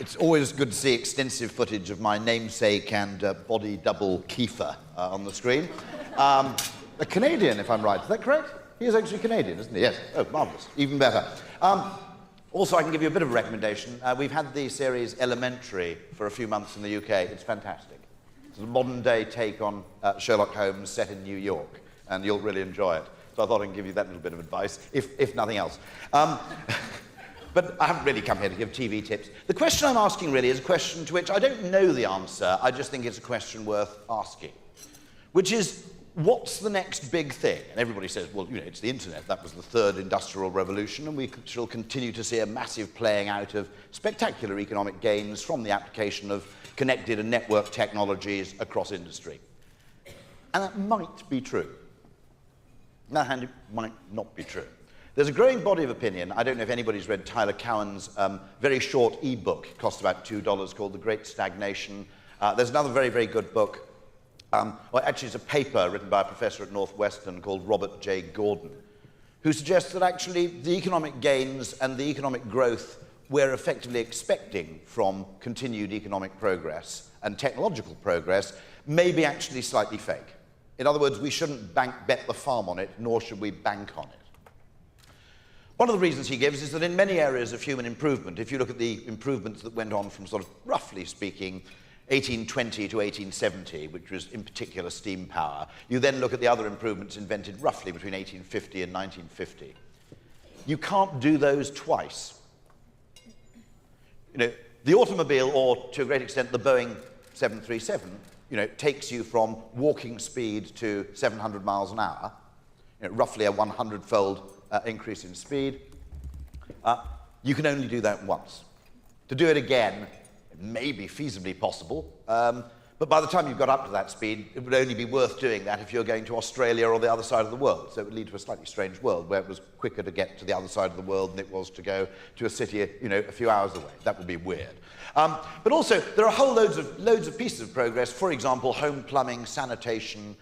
It's always good to see extensive footage of my namesake and body double Kiefer on the screen. A Canadian, if I'm right. Is that correct? He is actually Canadian, isn't he? Yes. Oh, marvellous. Even better. Also, I can give you a bit of a recommendation. We've had the series Elementary for a few months in the UK. It's fantastic. It's a modern-day take on Sherlock Holmes set in New York, and you'll really enjoy it. So I thought I'd give you that little bit of advice, if nothing else. But I haven't really come here to give TV tips. The question I'm asking really is a question to which I don't know the answer. I just think it's a question worth asking, which is, what's the next big thing? And everybody says, well, you know, it's the internet. That was the third industrial revolution, and we shall continue to see a massive playing out of spectacular economic gains from the application of connected and network technologies across industry. And that might be true. On the other hand, it might not be true. There's a growing body of opinion. I don't know if anybody's read Tyler Cowen's very short e-book. It costs about $2, called The Great Stagnation. There's another very, very good book. Well, actually, it's a paper written by a professor at Northwestern called Robert J. Gordon, who suggests that actually the economic gains and the economic growth we're effectively expecting from continued economic progress and technological progress may be actually slightly fake. In other words, we shouldn't bet the farm on it, nor should we bank on it. One of the reasons he gives is that in many areas of human improvement, if you look at the improvements that went on from sort of, roughly speaking, 1820 to 1870, which was in particular steam power, you then look at the other improvements invented roughly between 1850 and 1950. You can't do those twice. You know, the automobile, or to a great extent the Boeing 737, you know, takes you from walking speed to 700 miles an hour, you know, roughly a 100-fold increase in speed. You can only do that once. To do it again, it may be feasibly possible, but by the time you've got up to that speed, it would only be worth doing that if you're going to Australia or the other side of the world. So it would lead to a slightly strange world where it was quicker to get to the other side of the world than it was to go to a city, you know, a few hours away. That would be weird. But also, there are whole loads of pieces of progress. For example, home plumbing, sanitation,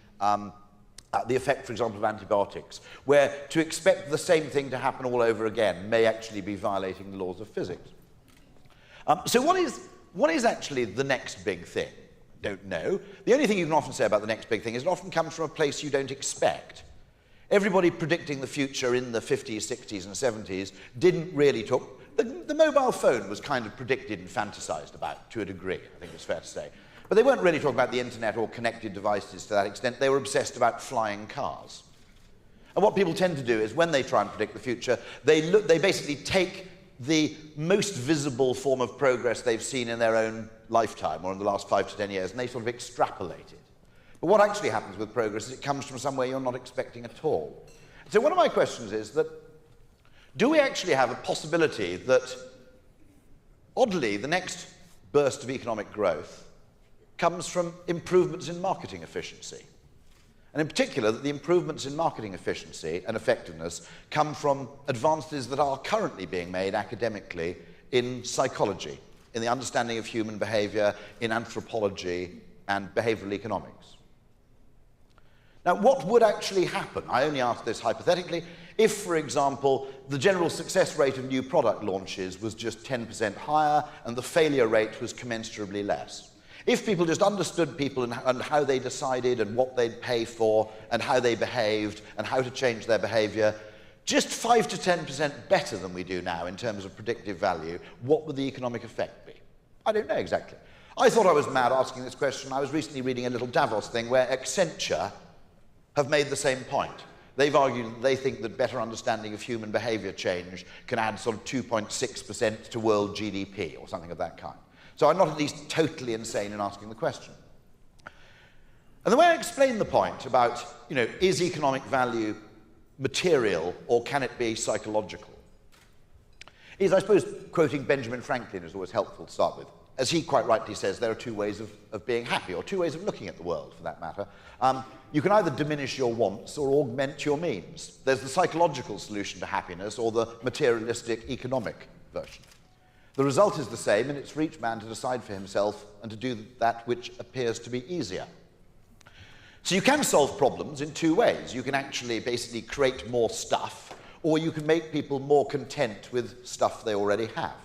the effect, for example, of antibiotics, where to expect the same thing to happen all over again may actually be violating the laws of physics. So what is actually the next big thing? Don't know. The only thing you can often say about the next big thing is it often comes from a place you don't expect. Everybody predicting the future in the 50s, 60s, and 70s didn't really talk. The mobile phone was kind of predicted and fantasized about to a degree, I think it's fair to say. But they weren't really talking about the internet or connected devices to that extent. They were obsessed about flying cars. And what people tend to do is when they try and predict the future, they basically take the most visible form of progress they've seen in their own lifetime or in the last 5 to 10 years, and they sort of extrapolate it. But what actually happens with progress is it comes from somewhere you're not expecting at all. So one of my questions is that, do we actually have a possibility that, oddly, the next burst of economic growth comes from improvements in marketing efficiency? And in particular, that the improvements in marketing efficiency and effectiveness come from advances that are currently being made academically in psychology, in the understanding of human behavior, in anthropology, and behavioral economics. Now, what would actually happen? I only ask this hypothetically. If, for example, the general success rate of new product launches was just 10% higher and the failure rate was commensurably less. If people just understood people and how they decided and what they'd pay for and how they behaved and how to change their behavior, just 5 to 10% better than we do now in terms of predictive value, what would the economic effect be? I don't know exactly. I thought I was mad asking this question. I was recently reading a little Davos thing where Accenture have made the same point. They've argued that they think that better understanding of human behavior change can add sort of 2.6% to world GDP or something of that kind. So I'm not at least totally insane in asking the question. And the way I explain the point about, you know, is economic value material or can it be psychological, is, I suppose, quoting Benjamin Franklin is always helpful to start with. As he quite rightly says, there are two ways of being happy, or two ways of looking at the world, for that matter. You can either diminish your wants or augment your means. There's the psychological solution to happiness or the materialistic economic version. The result is the same, and it's for each man to decide for himself and to do that which appears to be easier. So you can solve problems in two ways. You can actually basically create more stuff, or you can make people more content with stuff they already have.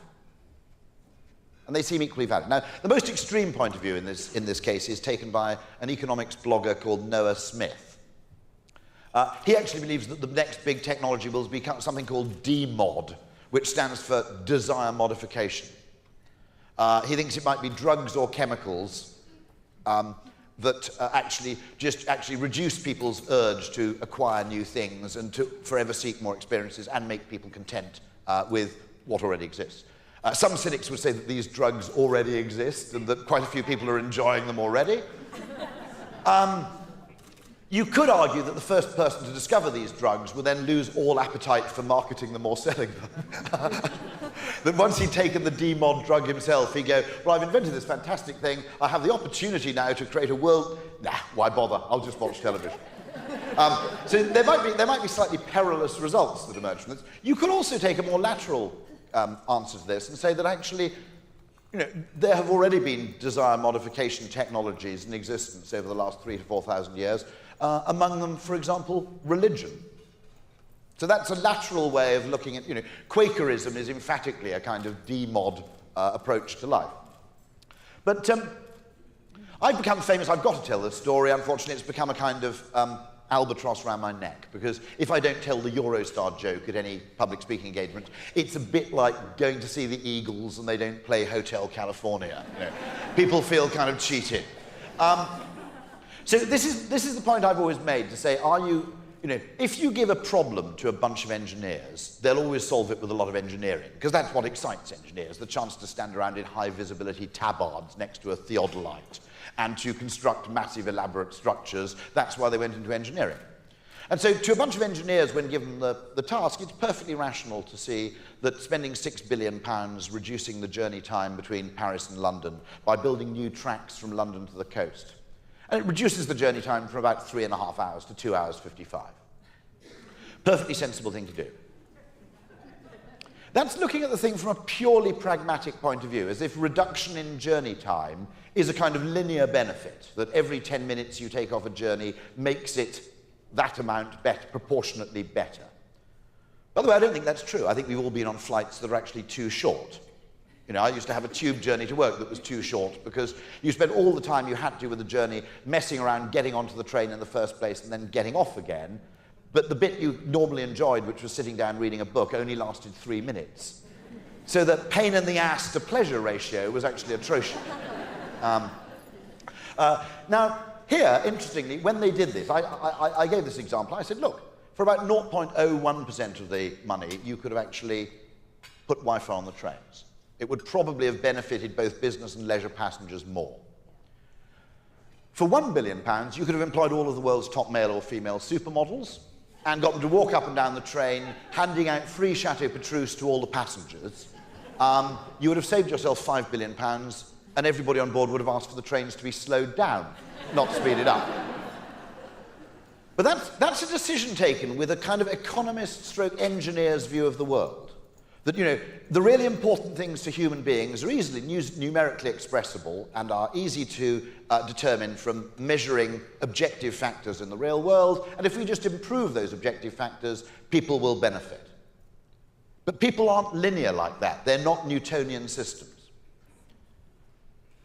And they seem equally valid. Now, the most extreme point of view in this case is taken by an economics blogger called Noah Smith. He actually believes that the next big technology will become something called DMOD, which stands for desire modification. He thinks it might be drugs or chemicals that actually reduce people's urge to acquire new things and to forever seek more experiences and make people content with what already exists. Some cynics would say that these drugs already exist and that quite a few people are enjoying them already. You could argue that the first person to discover these drugs would then lose all appetite for marketing them or selling them. That once he'd taken the DMOD drug himself, he'd go, well, I've invented this fantastic thing. I have the opportunity now to create a world. Nah, why bother? I'll just watch television. So there might be slightly perilous results that emerge from this. You could also take a more lateral answer to this and say that actually, there have already been desire modification technologies in existence over the last 3,000 to 4,000 years. Among them, for example, religion. So that's a lateral way of looking at, Quakerism is emphatically a kind of DMOD approach to life. But I've become famous, I've got to tell this story, unfortunately it's become a kind of albatross around my neck, because if I don't tell the Eurostar joke at any public speaking engagement, it's a bit like going to see the Eagles and they don't play Hotel California. People feel kind of cheated. So this is the point I've always made, to say, if you give a problem to a bunch of engineers, they'll always solve it with a lot of engineering, because that's what excites engineers, the chance to stand around in high visibility tabards next to a theodolite and to construct massive elaborate structures. That's why they went into engineering. And so to a bunch of engineers, when given the task, it's perfectly rational to see that spending £6 billion reducing the journey time between Paris and London by building new tracks from London to the coast. And it reduces the journey time from about 3.5 hours to 2 hours 55. Perfectly sensible thing to do. That's looking at the thing from a purely pragmatic point of view, as if reduction in journey time is a kind of linear benefit, that every 10 minutes you take off a journey makes it that amount proportionately better. By the way, I don't think that's true. I think we've all been on flights that are actually too short. I used to have a tube journey to work that was too short because you spent all the time you had to with the journey messing around getting onto the train in the first place and then getting off again. But the bit you normally enjoyed, which was sitting down reading a book, only lasted 3 minutes. So the pain in the ass to pleasure ratio was actually atrocious. Now, here, interestingly, when they did this, I gave this example. I said, look, for about 0.01% of the money, you could have actually put Wi-Fi on the trains. It would probably have benefited both business and leisure passengers more. For £1 billion, you could have employed all of the world's top male or female supermodels and got them to walk up and down the train, handing out free Chateau Petrus to all the passengers. You would have saved yourself £5 billion, and everybody on board would have asked for the trains to be slowed down, not speeded up. But that's a decision taken with a kind of economist/engineer's view of the world. That, the really important things to human beings are easily numerically expressible and are easy to determine from measuring objective factors in the real world, and if we just improve those objective factors, people will benefit. But people aren't linear like that. They're not Newtonian systems.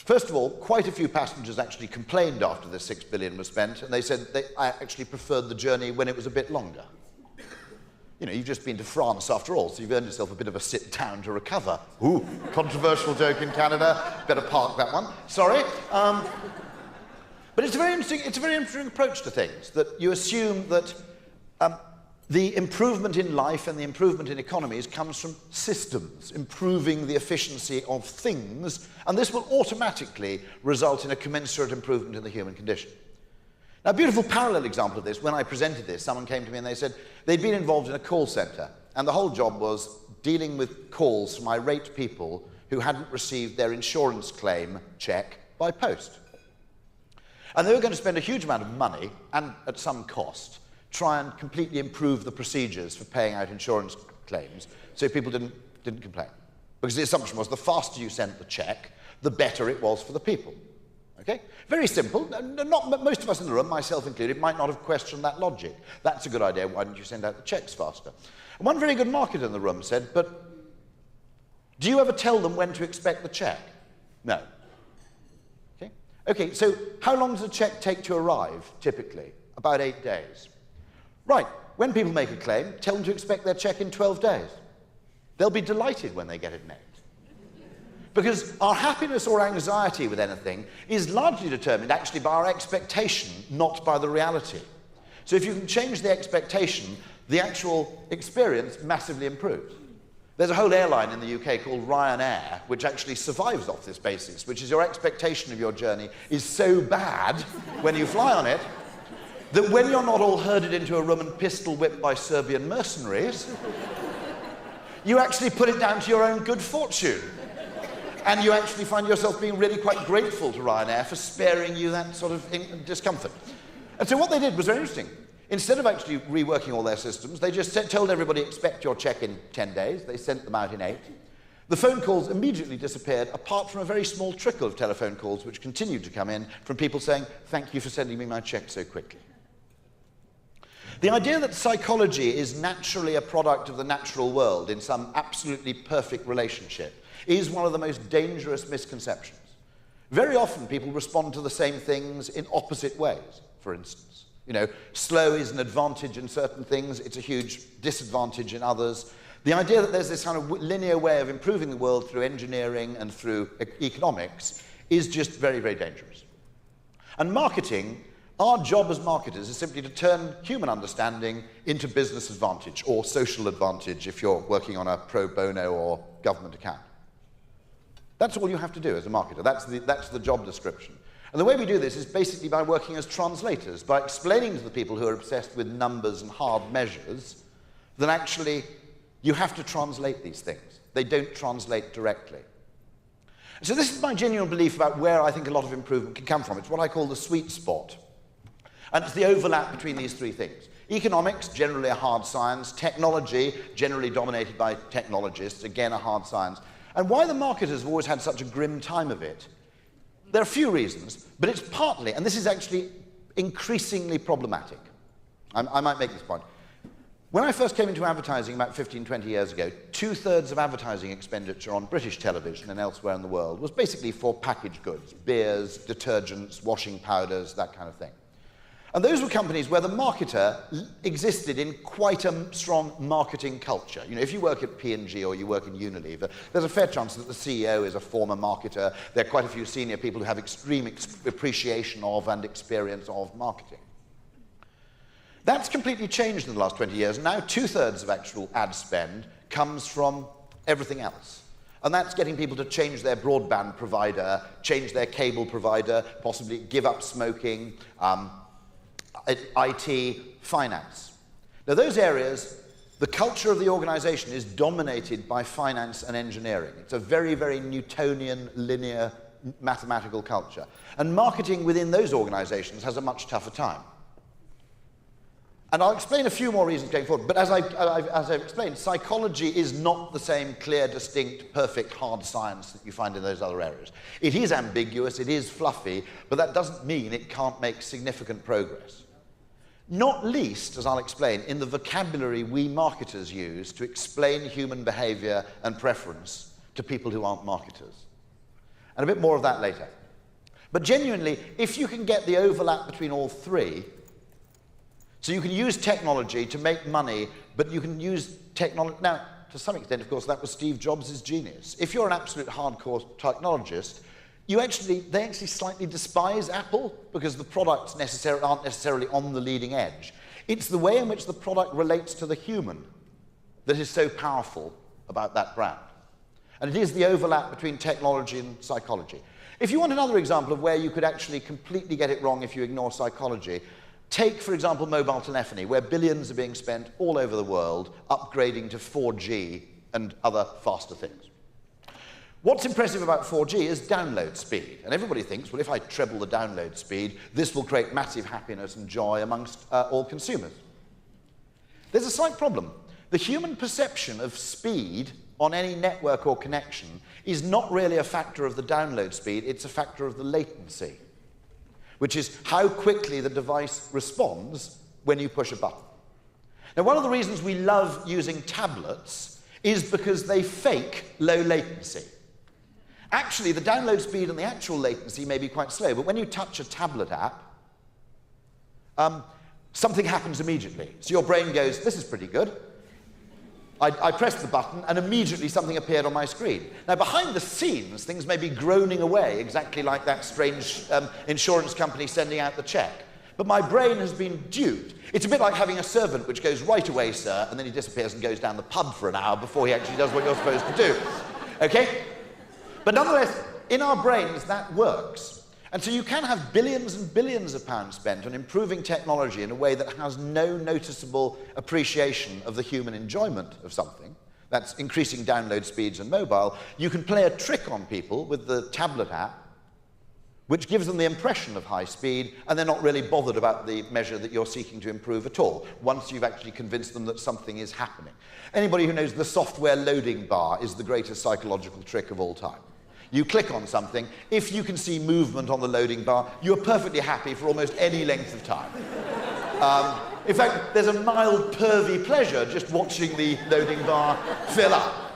First of all, quite a few passengers actually complained after the £6 billion was spent, and they said I actually preferred the journey when it was a bit longer. You've just been to France after all, so you've earned yourself a bit of a sit down to recover. Ooh, controversial joke in Canada. Better park that one. Sorry. But it's a very interesting approach to things, that you assume that the improvement in life and the improvement in economies comes from systems, improving the efficiency of things, and this will automatically result in a commensurate improvement in the human condition. Now, a beautiful parallel example of this, when I presented this, someone came to me and they said they'd been involved in a call centre, and the whole job was dealing with calls from irate people who hadn't received their insurance claim check by post. And they were going to spend a huge amount of money, and at some cost, try and completely improve the procedures for paying out insurance claims so people didn't complain. Because the assumption was the faster you sent the check, the better it was for the people. Okay? Very simple. Most of us in the room, myself included, might not have questioned that logic. That's a good idea. Why don't you send out the checks faster? And one very good marketer in the room said, but Do you ever tell them when to expect the check? No. Okay? Okay, so how long does a check take to arrive, typically? About 8 days. Right, when people make a claim, tell them to expect their check in 12 days. They'll be delighted when they get it in 8. Because our happiness or anxiety with anything is largely determined actually by our expectation, not by the reality. So if you can change the expectation, the actual experience massively improves. There's a whole airline in the UK called Ryanair, which actually survives off this basis, which is your expectation of your journey is so bad when you fly on it, that when you're not all herded into a room and pistol whipped by Serbian mercenaries, you actually put it down to your own good fortune. And you actually find yourself being really quite grateful to Ryanair for sparing you that sort of discomfort. And so what they did was very interesting. Instead of actually reworking all their systems, they just told everybody, expect your check in 10 days. They sent them out in 8. The phone calls immediately disappeared, apart from a very small trickle of telephone calls which continued to come in from people saying, thank you for sending me my check so quickly. The idea that psychology is naturally a product of the natural world in some absolutely perfect relationship is one of the most dangerous misconceptions. Very often people respond to the same things in opposite ways, for instance. You know, slow is an advantage in certain things, it's a huge disadvantage in others. The idea that there's this kind of linear way of improving the world through engineering and through economics is just very, very dangerous. And marketing, our job as marketers is simply to turn human understanding into business advantage, or social advantage if you're working on a pro bono or government account. That's all you have to do as a marketer. That's the job description. And the way we do this is basically by working as translators, by explaining to the people who are obsessed with numbers and hard measures that actually you have to translate these things. They don't translate directly. So this is my genuine belief about where I think a lot of improvement can come from. It's what I call the sweet spot. And it's the overlap between these three things. Economics, generally a hard science. Technology, generally dominated by technologists, again a hard science. And why the marketers have always had such a grim time of it? There are a few reasons, but it's partly, and this is actually increasingly problematic. I might make this point. When I first came into advertising about 15, 20 years ago, 2/3 of advertising expenditure on British television and elsewhere in the world was basically for packaged goods, beers, detergents, washing powders, that kind of thing. And those were companies where the marketer existed in quite a strong marketing culture. You know, if you work at P&G or you work in Unilever, there's a fair chance that the CEO is a former marketer. There are quite a few senior people who have extreme appreciation of and experience of marketing. That's completely changed in the last 20 years. Now 2/3 of actual ad spend comes from everything else. And that's getting people to change their broadband provider, change their cable provider, possibly give up smoking, IT, finance. Now those areas, the culture of the organization is dominated by finance and engineering. It's a very, very Newtonian, linear, mathematical culture. And marketing within those organizations has a much tougher time. And I'll explain a few more reasons going forward, but as I've explained, psychology is not the same clear, distinct, perfect, hard science that you find in those other areas. It is ambiguous, it is fluffy, but that doesn't mean it can't make significant progress. Not least, as I'll explain, in the vocabulary we marketers use to explain human behavior and preference to people who aren't marketers. And a bit more of that later. But genuinely, if you can get the overlap between all three, so you can use technology to make money, but you can use technology... Now, to some extent, of course, that was Steve Jobs' genius. If you're an absolute hardcore technologist, they actually slightly despise Apple because the products aren't necessarily on the leading edge. It's the way in which the product relates to the human that is so powerful about that brand. And it is the overlap between technology and psychology. If you want another example of where you could actually completely get it wrong if you ignore psychology, take, for example, mobile telephony, where billions are being spent all over the world upgrading to 4G and other faster things. What's impressive about 4G is download speed. And everybody thinks, well, if I treble the download speed, this will create massive happiness and joy amongst all consumers. There's a slight problem. The human perception of speed on any network or connection is not really a factor of the download speed, it's a factor of the latency, which is how quickly the device responds when you push a button. Now, one of the reasons we love using tablets is because they fake low latency. Actually, the download speed and the actual latency may be quite slow, but when you touch a tablet app, something happens immediately. So your brain goes, this is pretty good. I pressed the button, and immediately something appeared on my screen. Now, behind the scenes, things may be groaning away, exactly like that strange insurance company sending out the check. But my brain has been duped. It's a bit like having a servant which goes, right away, sir, and then he disappears and goes down the pub for an hour before he actually does what you're supposed to do. Okay? But nonetheless, in our brains, that works. And so you can have billions and billions of pounds spent on improving technology in a way that has no noticeable appreciation of the human enjoyment of something. That's increasing download speeds and mobile. You can play a trick on people with the tablet app, which gives them the impression of high speed, and they're not really bothered about the measure that you're seeking to improve at all, once you've actually convinced them that something is happening. Anybody who knows the software loading bar is the greatest psychological trick of all time. You click on something, if you can see movement on the loading bar, you're perfectly happy for almost any length of time. In fact, there's a mild pervy pleasure just watching the loading bar fill up.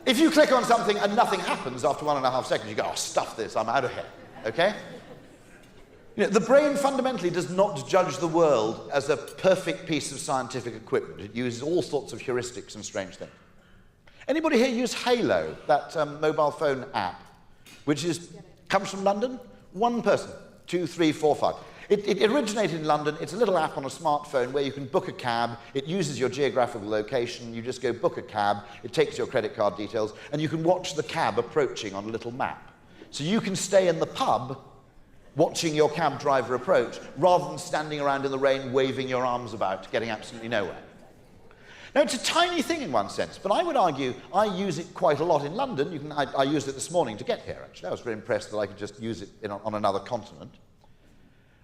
If you click on something and nothing happens after 1.5 seconds, you go, oh, stuff this, I'm out of here, okay? You know, the brain fundamentally does not judge the world as a perfect piece of scientific equipment. It uses all sorts of heuristics and strange things. Anybody here use Halo, that mobile phone app, which comes from London? One person, 2, 3, 4, 5. It originated in London. It's a little app on a smartphone where you can book a cab. It uses your geographical location. You just go book a cab. It takes your credit card details, and you can watch the cab approaching on a little map. So you can stay in the pub watching your cab driver approach, rather than standing around in the rain waving your arms about, getting absolutely nowhere. Now, it's a tiny thing in one sense, but I would argue I use it quite a lot in London. I used it this morning to get here, actually. I was very impressed that I could just use it on another continent.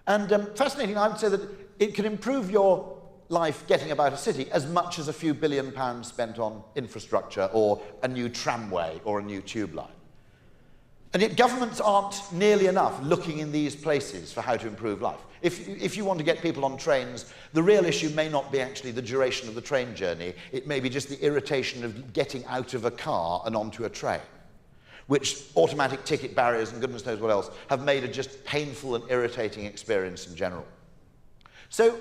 And fascinating, I would say that it can improve your life getting about a city as much as a few billion pounds spent on infrastructure or a new tramway or a new tube line. And yet governments aren't nearly enough looking in these places for how to improve life. If you want to get people on trains, the real issue may not be actually the duration of the train journey. It may be just the irritation of getting out of a car and onto a train, which automatic ticket barriers and goodness knows what else have made a just painful and irritating experience in general. So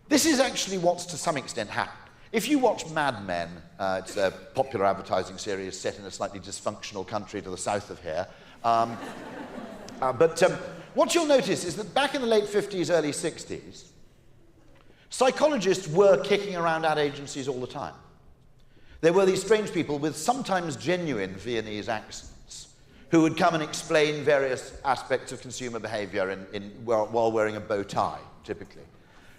this is actually what's to some extent happened. If you watch Mad Men, it's a popular advertising series set in a slightly dysfunctional country to the south of here, what you'll notice is that back in the late 50s, early 60s, psychologists were kicking around ad agencies all the time. There were these strange people with sometimes genuine Viennese accents who would come and explain various aspects of consumer behavior while wearing a bow tie, typically.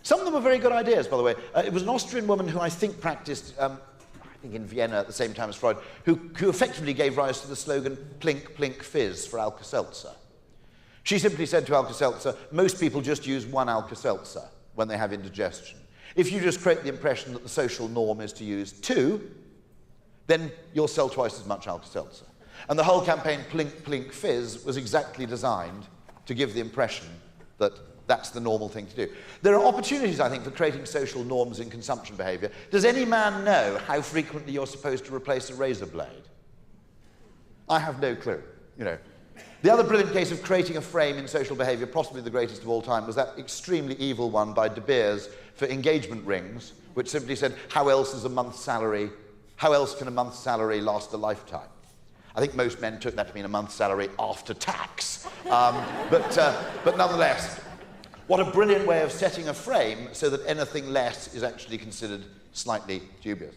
Some of them were very good ideas, by the way. It was an Austrian woman who I think practiced, I think in Vienna at the same time as Freud, who effectively gave rise to the slogan, plink, plink, fizz for Alka-Seltzer. She simply said to Alka-Seltzer, most people just use one Alka-Seltzer when they have indigestion. If you just create the impression that the social norm is to use 2, then you'll sell twice as much Alka-Seltzer. And the whole campaign, plink, plink, fizz, was exactly designed to give the impression that that's the normal thing to do. There are opportunities, I think, for creating social norms in consumption behavior. Does any man know how frequently you're supposed to replace a razor blade? I have no clue, you know. The other brilliant case of creating a frame in social behavior, possibly the greatest of all time, was that extremely evil one by De Beers for engagement rings, which simply said, how else can a month's salary last a lifetime? I think most men took that to mean a month's salary after tax. But nonetheless, what a brilliant way of setting a frame so that anything less is actually considered slightly dubious.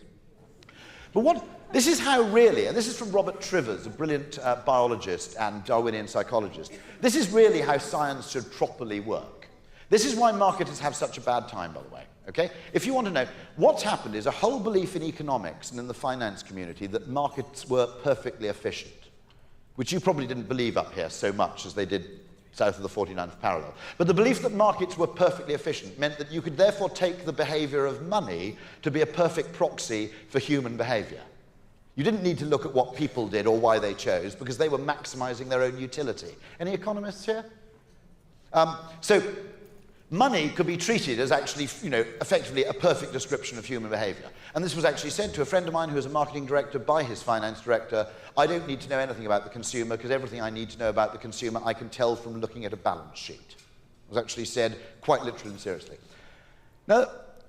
But this is how really, and this is from Robert Trivers, a brilliant biologist and Darwinian psychologist, this is really how science should properly work. This is why marketers have such a bad time, by the way, okay? If you want to know, what's happened is a whole belief in economics and in the finance community that markets were perfectly efficient, which you probably didn't believe up here so much as they did south of the 49th parallel. But the belief that markets were perfectly efficient meant that you could therefore take the behavior of money to be a perfect proxy for human behavior. You didn't need to look at what people did or why they chose, because they were maximizing their own utility. Any economists here? So money could be treated as actually, effectively a perfect description of human behavior. And this was actually said to a friend of mine who was a marketing director by his finance director. I don't need to know anything about the consumer because everything I need to know about the consumer I can tell from looking at a balance sheet. It was actually said quite literally and seriously. Now,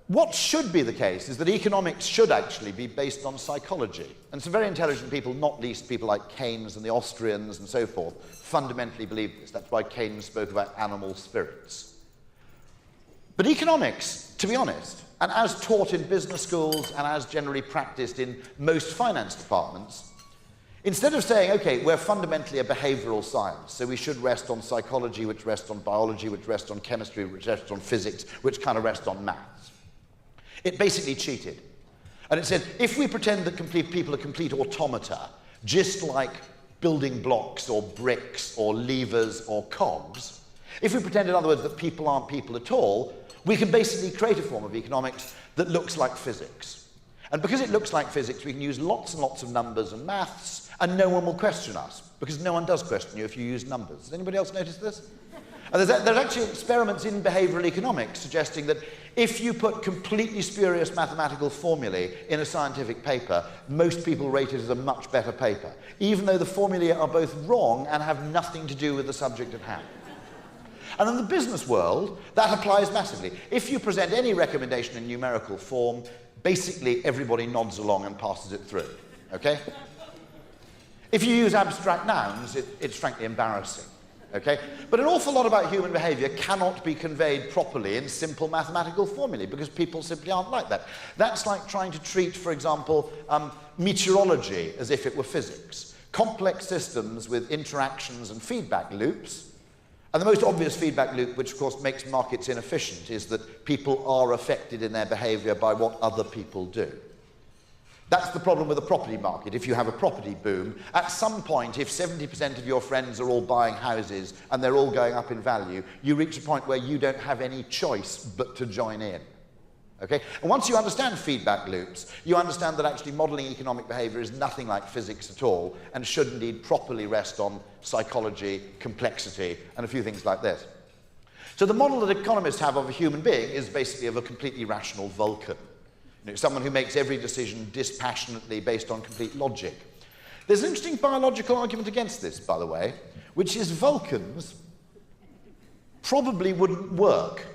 what should be the case is that economics should actually be based on psychology. And some very intelligent people, not least people like Keynes and the Austrians and so forth, fundamentally believe this. That's why Keynes spoke about animal spirits. But economics, to be honest, and as taught in business schools and as generally practiced in most finance departments, instead of saying, okay, we're fundamentally a behavioural science, so we should rest on psychology, which rests on biology, which rests on chemistry, which rests on physics, which kind of rests on maths. It basically cheated. And it said, if we pretend that people are complete automata, just like building blocks or bricks or levers or cogs, if we pretend, in other words, that people aren't people at all, we can basically create a form of economics that looks like physics. And because it looks like physics, we can use lots and lots of numbers and maths, and no one will question us, because no one does question you if you use numbers. Has anybody else noticed this? And there's actually experiments in behavioural economics suggesting that if you put completely spurious mathematical formulae in a scientific paper, most people rate it as a much better paper, even though the formulae are both wrong and have nothing to do with the subject at hand. And in the business world, that applies massively. If you present any recommendation in numerical form, basically everybody nods along and passes it through, okay? If you use abstract nouns, it's frankly embarrassing, okay? But an awful lot about human behaviour cannot be conveyed properly in simple mathematical formulae because people simply aren't like that. That's like trying to treat, for example, meteorology as if it were physics. Complex systems with interactions and feedback loops. And the most obvious feedback loop, which of course makes markets inefficient, is that people are affected in their behaviour by what other people do. That's the problem with the property market. If you have a property boom, at some point, if 70% of your friends are all buying houses and they're all going up in value, you reach a point where you don't have any choice but to join in. Okay? And once you understand feedback loops, you understand that actually modelling economic behaviour is nothing like physics at all and should indeed properly rest on psychology, complexity, and a few things like this. So the model that economists have of a human being is basically of a completely rational Vulcan. Someone who makes every decision dispassionately based on complete logic. There's an interesting biological argument against this, by the way, which is Vulcans probably wouldn't work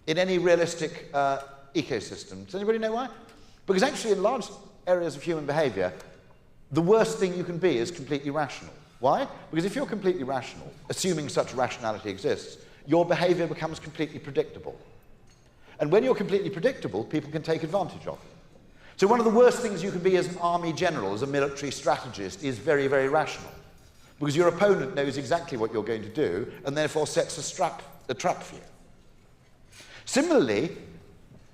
in any realistic ecosystem. Does anybody know why? Because actually in large areas of human behaviour, the worst thing you can be is completely rational. Why? Because if you're completely rational, assuming such rationality exists, your behaviour becomes completely predictable. And when you're completely predictable, people can take advantage of you. So one of the worst things you can be as an army general, as a military strategist, is very, very rational. Because your opponent knows exactly what you're going to do, and therefore sets a trap for you. Similarly,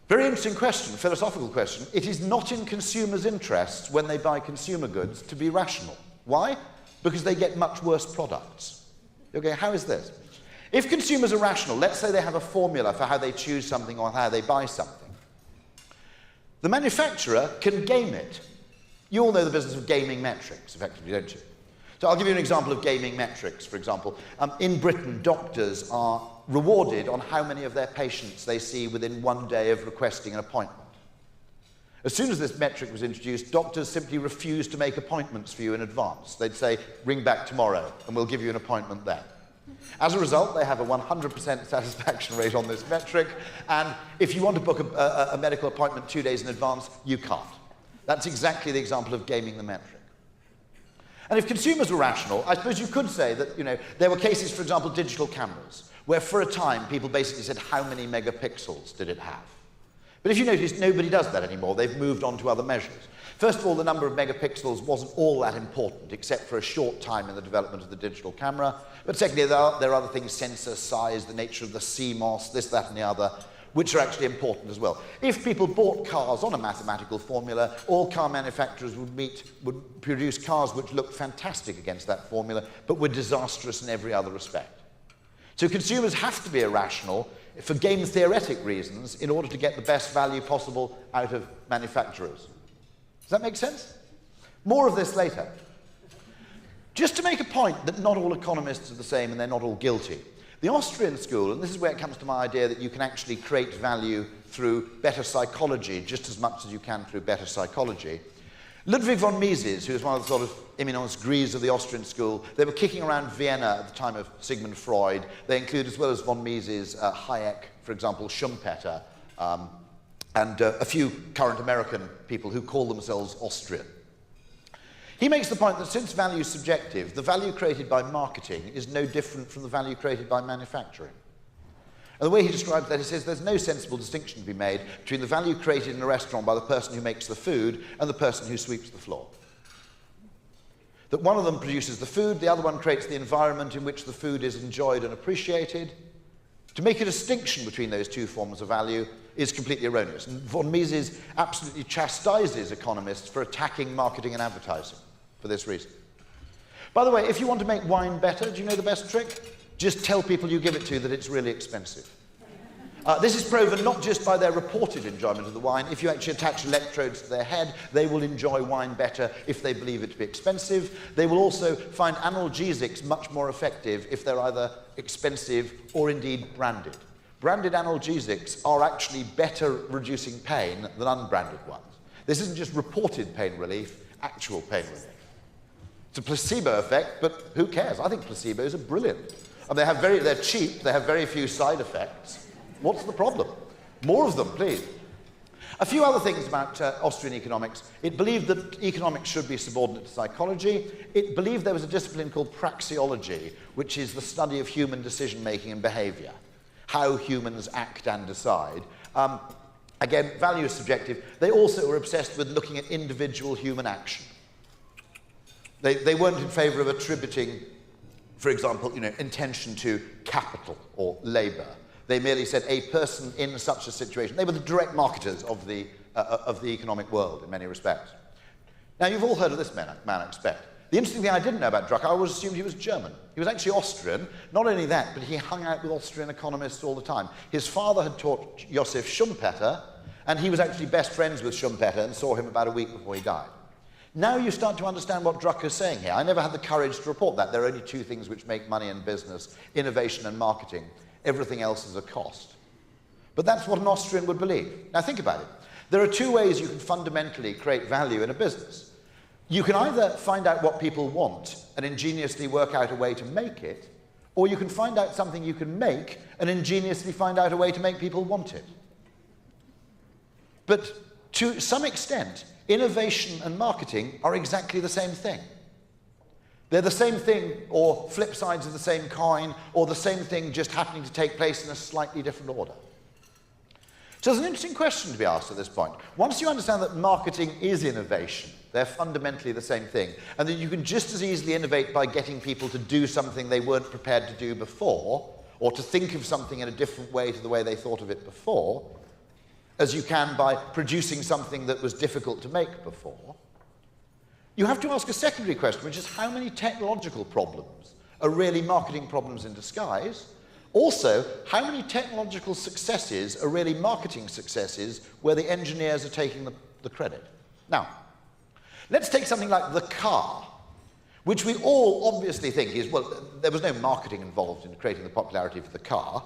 very interesting question, philosophical question, it is not in consumers' interests when they buy consumer goods to be rational. Why? Because they get much worse products. Okay, how is this? If consumers are rational, let's say they have a formula for how they choose something or how they buy something. The manufacturer can game it. You all know the business of gaming metrics, effectively, don't you? So I'll give you an example of gaming metrics, for example. In Britain, doctors are rewarded on how many of their patients they see within 1 day of requesting an appointment. As soon as this metric was introduced, doctors simply refused to make appointments for you in advance. They'd say, ring back tomorrow and we'll give you an appointment then. As a result, they have a 100% satisfaction rate on this metric, and if you want to book a medical appointment 2 days in advance, you can't. That's exactly the example of gaming the metric. And if consumers were rational, I suppose you could say that, there were cases, for example, digital cameras, where for a time people basically said, how many megapixels did it have? But if you notice, nobody does that anymore. They've moved on to other measures. First of all, the number of megapixels wasn't all that important, except for a short time in the development of the digital camera. But secondly, there are other things, sensor size, the nature of the CMOS, this, that, and the other, which are actually important as well. If people bought cars on a mathematical formula, all car manufacturers would produce cars which looked fantastic against that formula, but were disastrous in every other respect. So consumers have to be irrational for game-theoretic reasons in order to get the best value possible out of manufacturers. Does that make sense? More of this later. Just to make a point that not all economists are the same and they're not all guilty. The Austrian school, and this is where it comes to my idea that you can actually create value through better psychology just as much as you can through better psychology. Ludwig von Mises, who was one of the sort of eminence grise of the Austrian school, they were kicking around Vienna at the time of Sigmund Freud. They include, as well as von Mises, Hayek, for example, Schumpeter, and a few current American people who call themselves Austrian. He makes the point that since value is subjective, the value created by marketing is no different from the value created by manufacturing. And the way he describes that, he says there's no sensible distinction to be made between the value created in a restaurant by the person who makes the food and the person who sweeps the floor. That one of them produces the food, the other one creates the environment in which the food is enjoyed and appreciated. To make a distinction between those two forms of value is completely erroneous. And von Mises absolutely chastises economists for attacking marketing and advertising for this reason. By the way, if you want to make wine better, do you know the best trick? Just tell people you give it to that it's really expensive. This is proven not just by their reported enjoyment of the wine. If you actually attach electrodes to their head, they will enjoy wine better if they believe it to be expensive. They will also find analgesics much more effective if they're either expensive or indeed branded. Branded analgesics are actually better reducing pain than unbranded ones. This isn't just reported pain relief, actual pain relief. It's a placebo effect, but who cares? I think placebos are brilliant. And they're cheap, they have very few side effects. What's the problem? More of them, please. A few other things about Austrian economics. It believed that economics should be subordinate to psychology. It believed there was a discipline called praxeology, which is the study of human decision-making and behavior, how humans act and decide. Again, value is subjective. They also were obsessed with looking at individual human action. They weren't in favor of attributing, for example, intention to capital or labor. They merely said a person in such a situation. They were the direct marketers of the economic world in many respects. Now, you've all heard of this man, I expect. The interesting thing I didn't know about Drucker, I always assumed he was German. He was actually Austrian. Not only that, but he hung out with Austrian economists all the time. His father had taught Josef Schumpeter, and he was actually best friends with Schumpeter and saw him about a week before he died. Now you start to understand what Drucker's saying here. I never had the courage to report that. There are only two things which make money in business: innovation and marketing. Everything else is a cost. But that's what an Austrian would believe. Now think about it. There are two ways you can fundamentally create value in a business. You can either find out what people want and ingeniously work out a way to make it, or you can find out something you can make and ingeniously find out a way to make people want it. But to some extent, innovation and marketing are exactly the same thing. They're the same thing, or flip sides of the same coin, or the same thing just happening to take place in a slightly different order. So there's an interesting question to be asked at this point. Once you understand that marketing is innovation, they're fundamentally the same thing, and that you can just as easily innovate by getting people to do something they weren't prepared to do before, or to think of something in a different way to the way they thought of it before, as you can by producing something that was difficult to make before, you have to ask a secondary question, which is how many technological problems are really marketing problems in disguise? Also, how many technological successes are really marketing successes where the engineers are taking the credit? Now, let's take something like the car, which we all obviously think is, well, there was no marketing involved in creating the popularity for the car.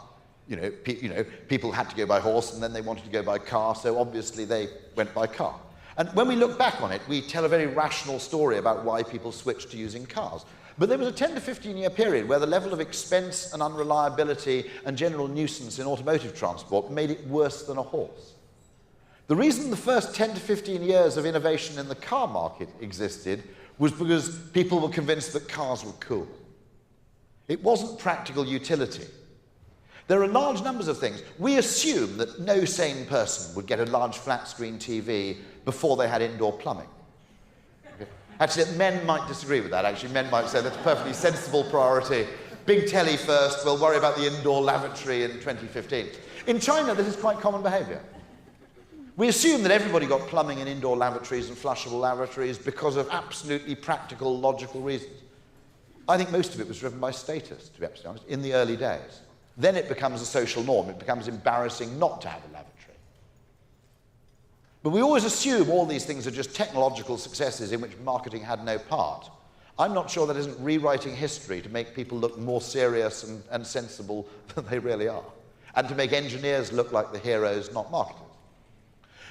People had to go by horse and then they wanted to go by car, so obviously they went by car. And when we look back on it, we tell a very rational story about why people switched to using cars. But there was a 10 to 15 year period where the level of expense and unreliability and general nuisance in automotive transport made it worse than a horse. The reason the first 10 to 15 years of innovation in the car market existed was because people were convinced that cars were cool. It wasn't practical utility. There are large numbers of things. We assume that no sane person would get a large flat-screen TV before they had indoor plumbing. Okay. Actually, men might disagree with that. Actually, men might say that's a perfectly sensible priority. Big telly first, we'll worry about the indoor lavatory in 2015. In China, this is quite common behavior. We assume that everybody got plumbing in indoor lavatories and flushable lavatories because of absolutely practical, logical reasons. I think most of it was driven by status, to be absolutely honest, in the early days. Then it becomes a social norm. It becomes embarrassing not to have a lavatory. But we always assume all these things are just technological successes in which marketing had no part. I'm not sure that isn't rewriting history to make people look more serious and sensible than they really are, and to make engineers look like the heroes, not marketers.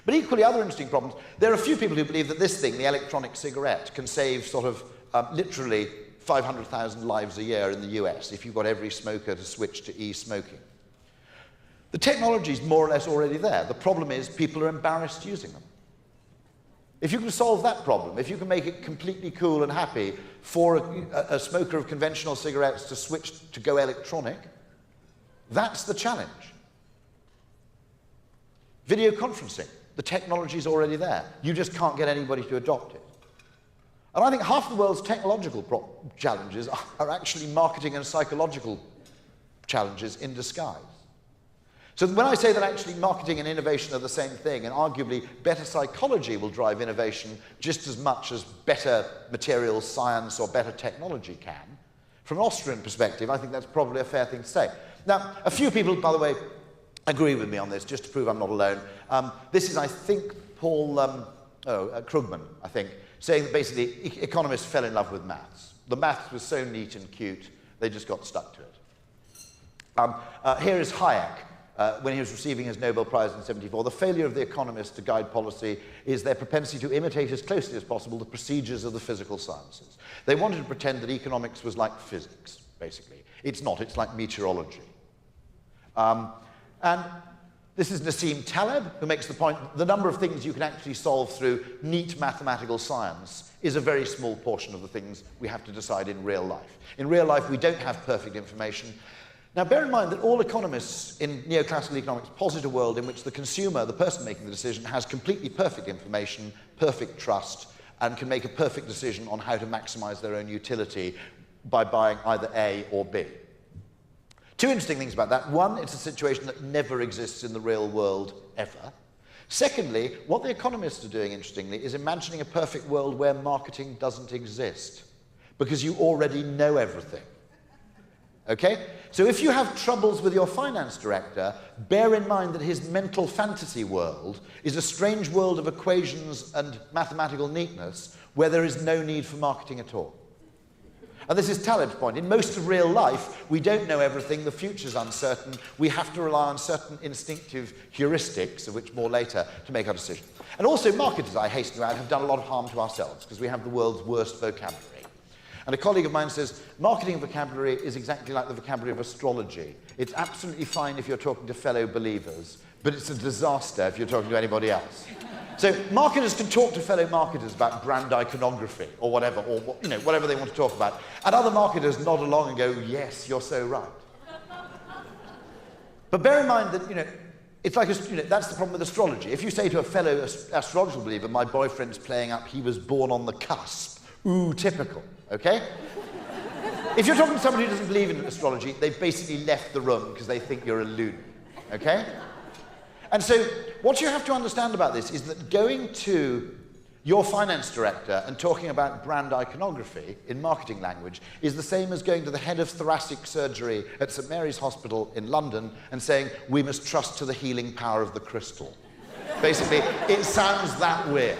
But equally, other interesting problems, there are a few people who believe that this thing, the electronic cigarette, can save sort of literally 500,000 lives a year in the US if you've got every smoker to switch to e-smoking. The technology is more or less already there. The problem is people are embarrassed using them. If you can solve that problem, if you can make it completely cool and happy for a smoker of conventional cigarettes to switch to go electronic, that's the challenge. Video conferencing, the technology is already there. You just can't get anybody to adopt it. And I think half the world's technological challenges are actually marketing and psychological challenges in disguise. So when I say that actually marketing and innovation are the same thing, and arguably better psychology will drive innovation just as much as better materials science or better technology can, from an Austrian perspective, I think that's probably a fair thing to say. Now, a few people, by the way, agree with me on this, just to prove I'm not alone. This is, I think, Paul Krugman, I think, saying that basically economists fell in love with maths. The maths was so neat and cute, they just got stuck to it. Here is Hayek. When he was receiving his Nobel Prize in '74, the failure of the economists to guide policy is their propensity to imitate as closely as possible the procedures of the physical sciences. They wanted to pretend that economics was like physics, basically. It's not, it's like meteorology. And this is Nassim Taleb, who makes the point that the number of things you can actually solve through neat mathematical science is a very small portion of the things we have to decide in real life. In real life, we don't have perfect information. Now, bear in mind that all economists in neoclassical economics posit a world in which the consumer, the person making the decision, has completely perfect information, perfect trust, and can make a perfect decision on how to maximize their own utility by buying either A or B. Two interesting things about that. One, it's a situation that never exists in the real world, ever. Secondly, what the economists are doing, interestingly, is imagining a perfect world where marketing doesn't exist, because you already know everything. Okay? So if you have troubles with your finance director, bear in mind that his mental fantasy world is a strange world of equations and mathematical neatness where there is no need for marketing at all. And this is Taleb's point. In most of real life, we don't know everything, the future's uncertain, we have to rely on certain instinctive heuristics, of which more later, to make our decision. And also marketers, I hasten to add, have done a lot of harm to ourselves because we have the world's worst vocabulary. And a colleague of mine says, marketing vocabulary is exactly like the vocabulary of astrology. It's absolutely fine if you're talking to fellow believers, but it's a disaster if you're talking to anybody else. So marketers can talk to fellow marketers about brand iconography or whatever, or whatever they want to talk about. And other marketers nod along and go, yes, you're so right. But bear in mind that, it's like, that's the problem with astrology. If you say to a fellow astrological believer, my boyfriend's playing up, he was born on the cusp, ooh, typical. Okay? If you're talking to somebody who doesn't believe in astrology, they've basically left the room because they think you're a loon. Okay? And so what you have to understand about this is that going to your finance director and talking about brand iconography in marketing language is the same as going to the head of thoracic surgery at St Mary's Hospital in London and saying, we must trust to the healing power of the crystal. Basically, it sounds that weird.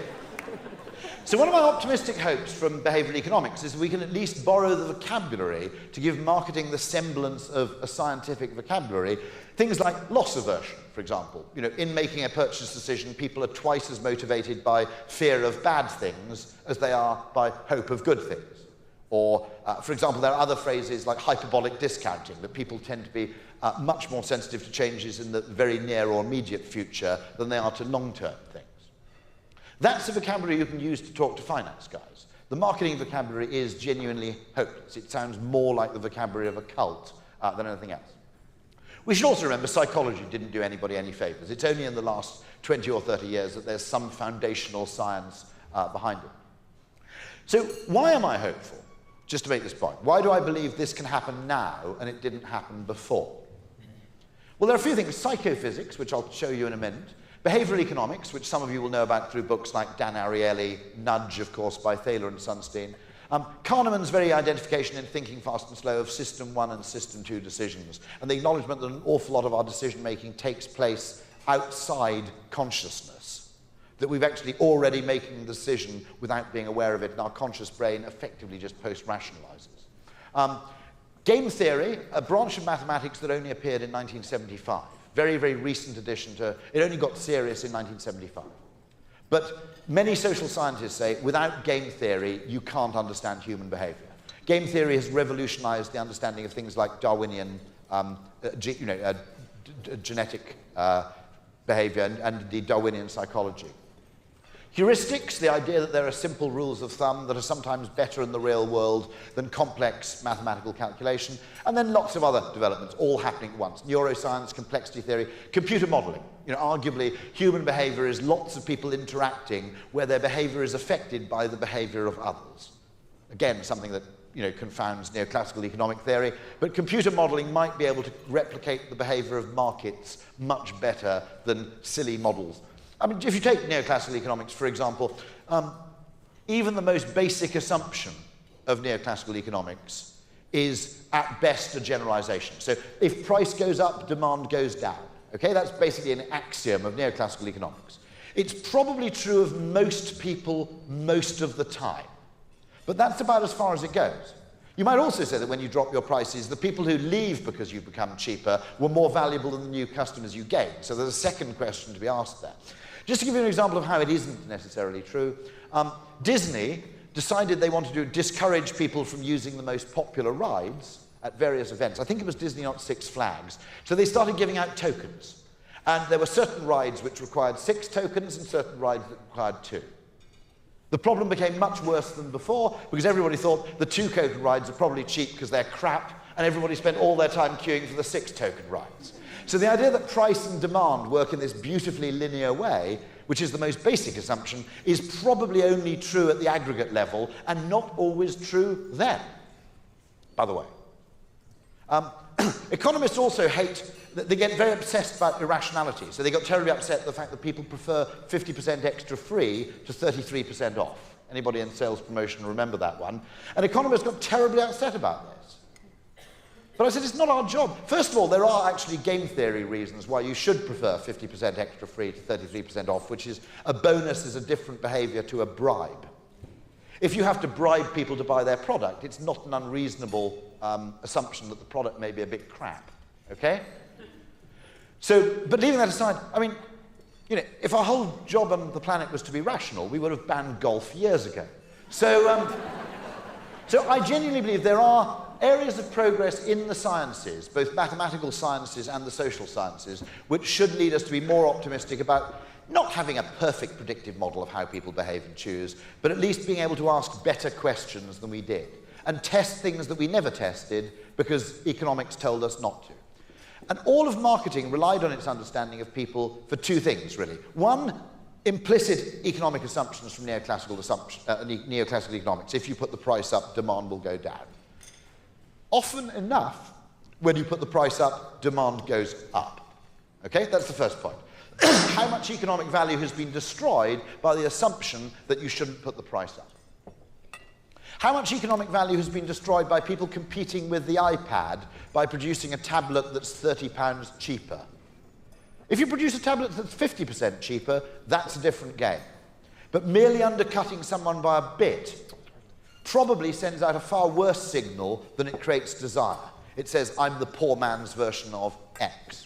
So one of my optimistic hopes from behavioural economics is we can at least borrow the vocabulary to give marketing the semblance of a scientific vocabulary. Things like loss aversion, for example. In making a purchase decision, people are twice as motivated by fear of bad things as they are by hope of good things. Or, for example, there are other phrases like hyperbolic discounting, that people tend to be much more sensitive to changes in the very near or immediate future than they are to long-term things. That's the vocabulary you can use to talk to finance guys. The marketing vocabulary is genuinely hopeless. It sounds more like the vocabulary of a cult than anything else. We should also remember psychology didn't do anybody any favours. It's only in the last 20 or 30 years that there's some foundational science behind it. So why am I hopeful? Just to make this point. Why do I believe this can happen now and it didn't happen before? Well, there are a few things. Psychophysics, which I'll show you in a minute. Behavioural economics, which some of you will know about through books like Dan Ariely, Nudge, of course, by Thaler and Sunstein. Kahneman's very identification in Thinking Fast and Slow of System 1 and System 2 decisions, and the acknowledgement that an awful lot of our decision-making takes place outside consciousness. that we've actually already making the decision without being aware of it, and our conscious brain effectively just post-rationalizes. Game theory, a branch of mathematics that only appeared in 1975. Very, very recent addition to, it only got serious in 1975. But many social scientists say, without game theory, you can't understand human behavior. Game theory has revolutionized the understanding of things like Darwinian, genetic behavior and the Darwinian psychology. Heuristics, the idea that there are simple rules of thumb that are sometimes better in the real world than complex mathematical calculation, and then lots of other developments all happening at once. Neuroscience, complexity theory, computer modeling. Arguably, human behavior is lots of people interacting where their behavior is affected by the behavior of others. Again, something that confounds neoclassical economic theory, but computer modeling might be able to replicate the behavior of markets much better than silly models. I mean, if you take neoclassical economics, for example, even the most basic assumption of neoclassical economics is at best a generalization. So if price goes up, demand goes down. Okay, that's basically an axiom of neoclassical economics. It's probably true of most people most of the time, but that's about as far as it goes. You might also say that when you drop your prices, the people who leave because you've become cheaper were more valuable than the new customers you gained. So there's a second question to be asked there. Just to give you an example of how it isn't necessarily true, Disney decided they wanted to discourage people from using the most popular rides at various events. I think it was Disney, not Six Flags. So they started giving out tokens. And there were certain rides which required 6 tokens and certain rides that required 2. The problem became much worse than before because everybody thought the 2-token rides are probably cheap because they're crap, and everybody spent all their time queuing for the 6-token rides. So the idea that price and demand work in this beautifully linear way, which is the most basic assumption, is probably only true at the aggregate level and not always true then, by the way. Economists also hate, they get very obsessed about irrationality. So they got terribly upset at the fact that people prefer 50% extra free to 33% off. Anybody in sales promotion remember that one? And economists got terribly upset about this. But I said, it's not our job. First of all, there are actually game theory reasons why you should prefer 50% extra free to 33% off, which is a bonus is a different behavior to a bribe. If you have to bribe people to buy their product, it's not an unreasonable assumption that the product may be a bit crap, okay? So, but leaving that aside, I mean, if our whole job on the planet was to be rational, we would have banned golf years ago. So, so I genuinely believe there are areas of progress in the sciences, both mathematical sciences and the social sciences, which should lead us to be more optimistic about not having a perfect predictive model of how people behave and choose, but at least being able to ask better questions than we did, and test things that we never tested because economics told us not to. And all of marketing relied on its understanding of people for 2 things, really. One, implicit economic assumptions from neoclassical economics. If you put the price up, demand will go down. Often enough, when you put the price up, demand goes up. Okay, that's the first point. How much economic value has been destroyed by the assumption that you shouldn't put the price up? How much economic value has been destroyed by people competing with the iPad by producing a tablet that's £30 cheaper? If you produce a tablet that's 50% cheaper, that's a different game. But merely undercutting someone by a bit probably sends out a far worse signal than it creates desire. It says, I'm the poor man's version of X.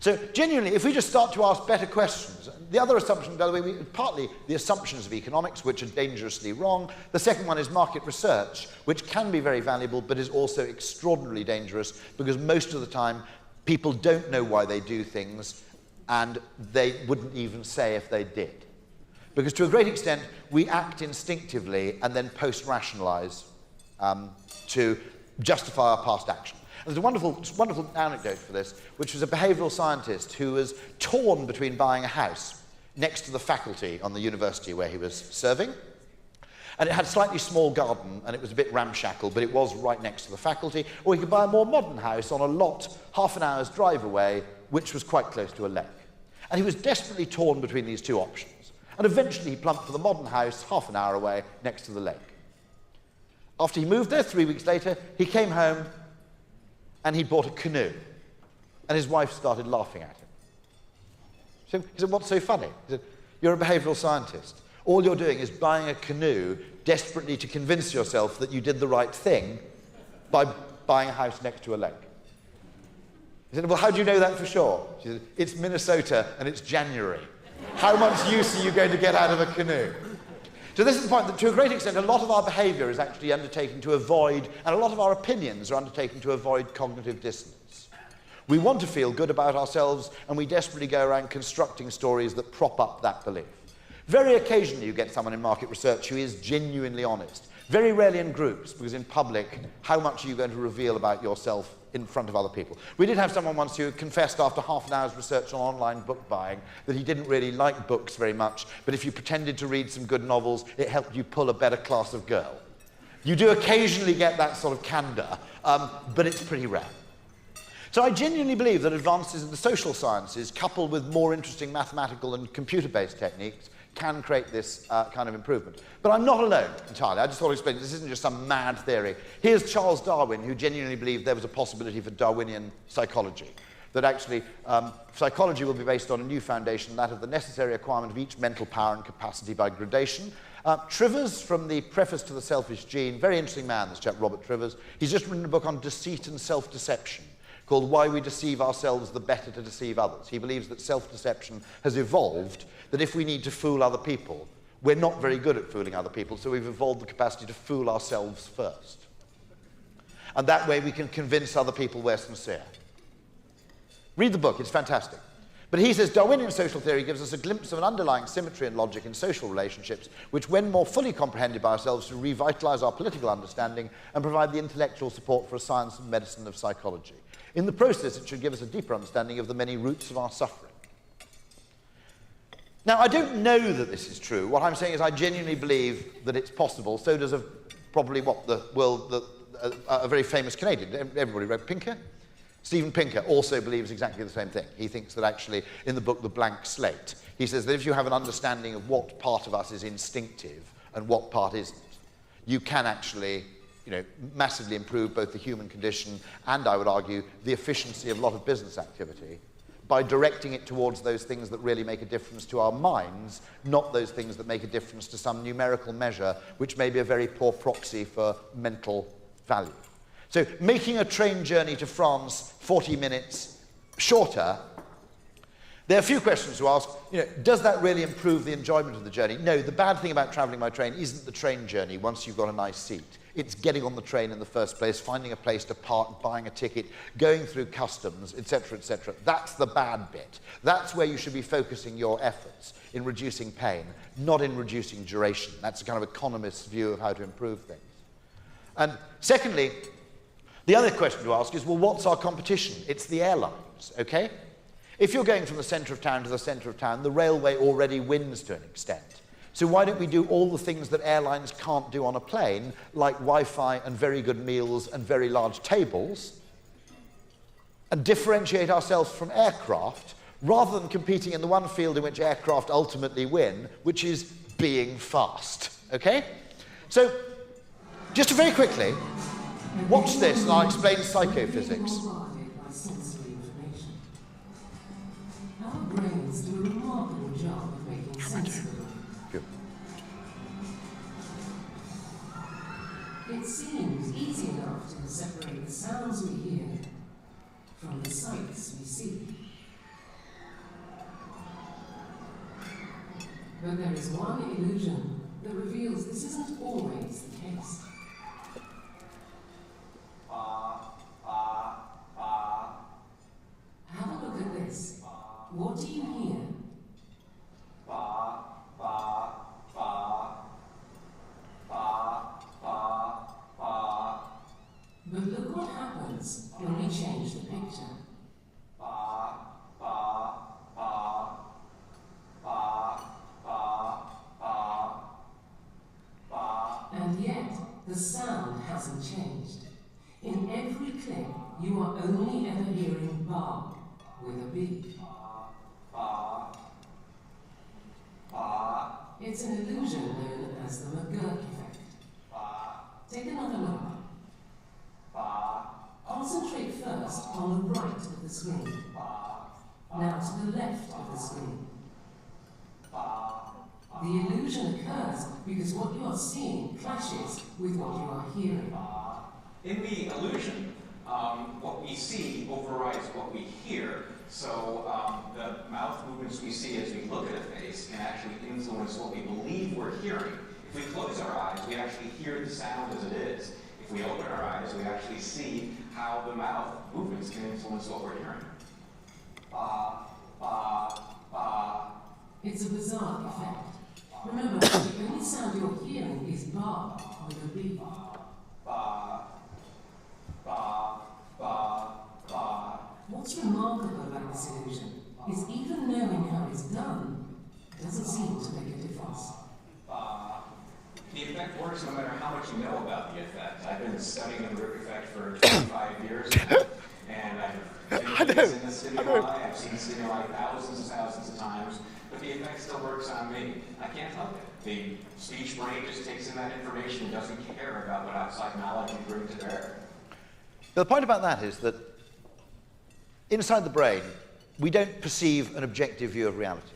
So genuinely, if we just start to ask better questions, the other assumption, by the way, partly the assumptions of economics, which are dangerously wrong. The second one is market research, which can be very valuable, but is also extraordinarily dangerous, because most of the time, people don't know why they do things, and they wouldn't even say if they did. Because to a great extent, we act instinctively and then post-rationalize to justify our past action. And there's a wonderful anecdote for this, which was a behavioural scientist who was torn between buying a house next to the faculty on the university where he was serving. And it had a slightly small garden, and it was a bit ramshackle, but it was right next to the faculty. Or he could buy a more modern house on a lot half an hour's drive away, which was quite close to a lake. And he was desperately torn between these 2 options. And eventually he plumped for the modern house half an hour away next to the lake. After he moved there, 3 weeks later, he came home and he bought a canoe. And his wife started laughing at him. So he said, what's so funny? He said, You're a behavioural scientist. All you're doing is buying a canoe desperately to convince yourself that you did the right thing by buying a house next to a lake. He said, well, how do you know that for sure? She said, it's Minnesota and it's January. How much use are you going to get out of a canoe? So this is the point that to a great extent, a lot of our behaviour is actually undertaken to avoid, and a lot of our opinions are undertaken to avoid cognitive dissonance. We want to feel good about ourselves, and we desperately go around constructing stories that prop up that belief. Very occasionally you get someone in market research who is genuinely honest. Very rarely in groups, because in public, how much are you going to reveal about yourself in front of other people? We did have someone once who confessed after half an hour's research on online book buying that he didn't really like books very much, but if you pretended to read some good novels, it helped you pull a better class of girl. You do occasionally get that sort of candour, but it's pretty rare. So I genuinely believe that advances in the social sciences, coupled with more interesting mathematical and computer-based techniques, can create this kind of improvement. But I'm not alone entirely. I just thought I'd explain this isn't just some mad theory. Here's Charles Darwin, who genuinely believed there was a possibility for Darwinian psychology, that actually psychology will be based on a new foundation, that of the necessary acquirement of each mental power and capacity by gradation. Trivers, from the Preface to the Selfish Gene, very interesting man, this chap Robert Trivers. He's just written a book on deceit and self-deception, called Why We Deceive Ourselves the Better to Deceive Others. He believes that self-deception has evolved, that if we need to fool other people, we're not very good at fooling other people, so we've evolved the capacity to fool ourselves first. And that way we can convince other people we're sincere. Read the book, it's fantastic. But he says Darwinian social theory gives us a glimpse of an underlying symmetry and logic in social relationships, which when more fully comprehended by ourselves, will revitalise our political understanding and provide the intellectual support for a science and medicine of psychology. In the process, it should give us a deeper understanding of the many roots of our suffering. Now, I don't know that this is true. What I'm saying is I genuinely believe that it's possible. So does probably a very famous Canadian. Everybody read Pinker? Steven Pinker also believes exactly the same thing. He thinks that actually, in the book The Blank Slate, he says that if you have an understanding of what part of us is instinctive and what part isn't, you can actually massively improve both the human condition and, I would argue, the efficiency of a lot of business activity by directing it towards those things that really make a difference to our minds, not those things that make a difference to some numerical measure, which may be a very poor proxy for mental value. So making a train journey to France 40 minutes shorter, there are a few questions to ask. Does that really improve the enjoyment of the journey? No, the bad thing about travelling by train isn't the train journey once you've got a nice seat. It's getting on the train in the first place, finding a place to park, buying a ticket, going through customs, etc., etc. That's the bad bit. That's where you should be focusing your efforts, in reducing pain, not in reducing duration. That's a kind of economist's view of how to improve things. And secondly, the other question to ask is, well, what's our competition? It's the airlines, okay? If you're going from the centre of town to the centre of town, the railway already wins to an extent. So why don't we do all the things that airlines can't do on a plane, like Wi-Fi and very good meals and very large tables, and differentiate ourselves from aircraft, rather than competing in the one field in which aircraft ultimately win, which is being fast, okay? So, just very quickly, watch this and I'll explain psychophysics. Our brains do a remarkable job of making sense of it. It seems easy enough to separate the sounds we hear from the sights we see. But there is one illusion that reveals this isn't always the case. Have a look at this. What do you hear? But look what happens when we change the picture. And yet, the sound hasn't changed. In every clip, you are only ever hearing bar with a B. It's an illusion known as the McGurk effect. Take another look. Concentrate first on the right of the screen. Now to the left of the screen. The illusion occurs because what you are seeing clashes with what you are hearing. In the illusion, what we see overrides what we hear. So the mouth movements we see as we look at a face can actually influence what we believe we're hearing. If we close our eyes, we actually hear the sound as it is. If we open our eyes, we actually see how the mouth movements can influence what we're hearing. It's a bizarre effect. Remember, the only sound you're hearing is ba with a B. What's remarkable about this illusion is even knowing how it's done doesn't seem to make a difference. The effect works no matter how much you know about the effect. I've been studying the root effect for 25 years now, and I've seen the stimuli, I've seen stimuli thousands of times, but the effect still works on me. I can't help it. The speech brain just takes in that information and doesn't care about what outside knowledge you bring to bear. The point about that is that inside the brain, we don't perceive an objective view of reality.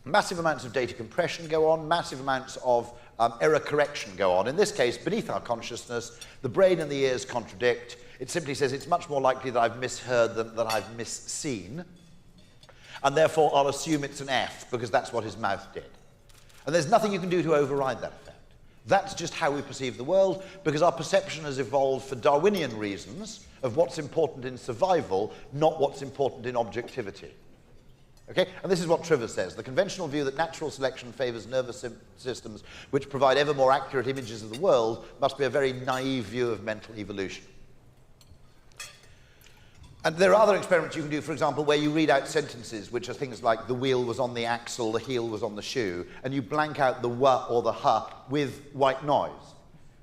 Massive amounts of data compression go on, massive amounts of error correction go on. In this case, beneath our consciousness, the brain and the ears contradict. It simply says it's much more likely that I've misheard than that I've misseen, and therefore I'll assume it's an F because that's what his mouth did. And there's nothing you can do to override that effect. That's just how we perceive the world, because our perception has evolved for Darwinian reasons of what's important in survival, not what's important in objectivity. Okay? And this is what Trivers says. The conventional view that natural selection favors nervous systems which provide ever more accurate images of the world must be a very naive view of mental evolution. And there are other experiments you can do, for example, where you read out sentences which are things like the wheel was on the axle, the heel was on the shoe, and you blank out the w or the h with white noise.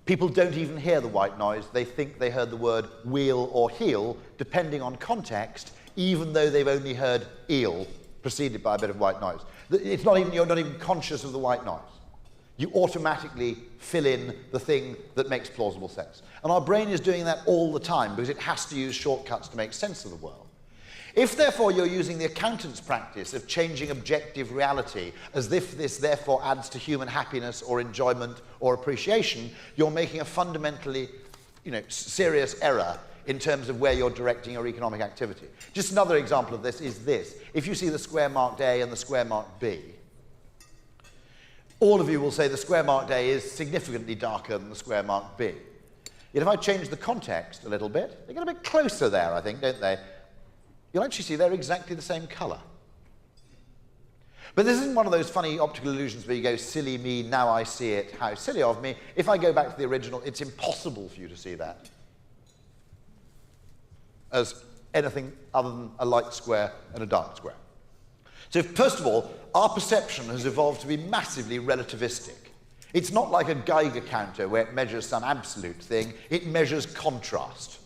People don't even hear the white noise. They think they heard the word wheel or heel, depending on context, even though they've only heard eel, preceded by a bit of white noise. It's not even, you're not even conscious of the white noise. You automatically fill in the thing that makes plausible sense. And our brain is doing that all the time because it has to use shortcuts to make sense of the world. If, therefore, you're using the accountant's practice of changing objective reality as if this, therefore, adds to human happiness or enjoyment or appreciation, you're making a fundamentally, serious error in terms of where you're directing your economic activity. Just another example of this is this. If you see the square marked A and the square marked B, all of you will say the square marked A is significantly darker than the square marked B. Yet if I change the context a little bit, they get a bit closer there, I think, don't they? You'll actually see they're exactly the same colour. But this isn't one of those funny optical illusions where you go, silly me, now I see it, how silly of me. If I go back to the original, it's impossible for you to see that as anything other than a light square and a dark square. So first of all, our perception has evolved to be massively relativistic. It's not like a Geiger counter where it measures some absolute thing, it measures contrast.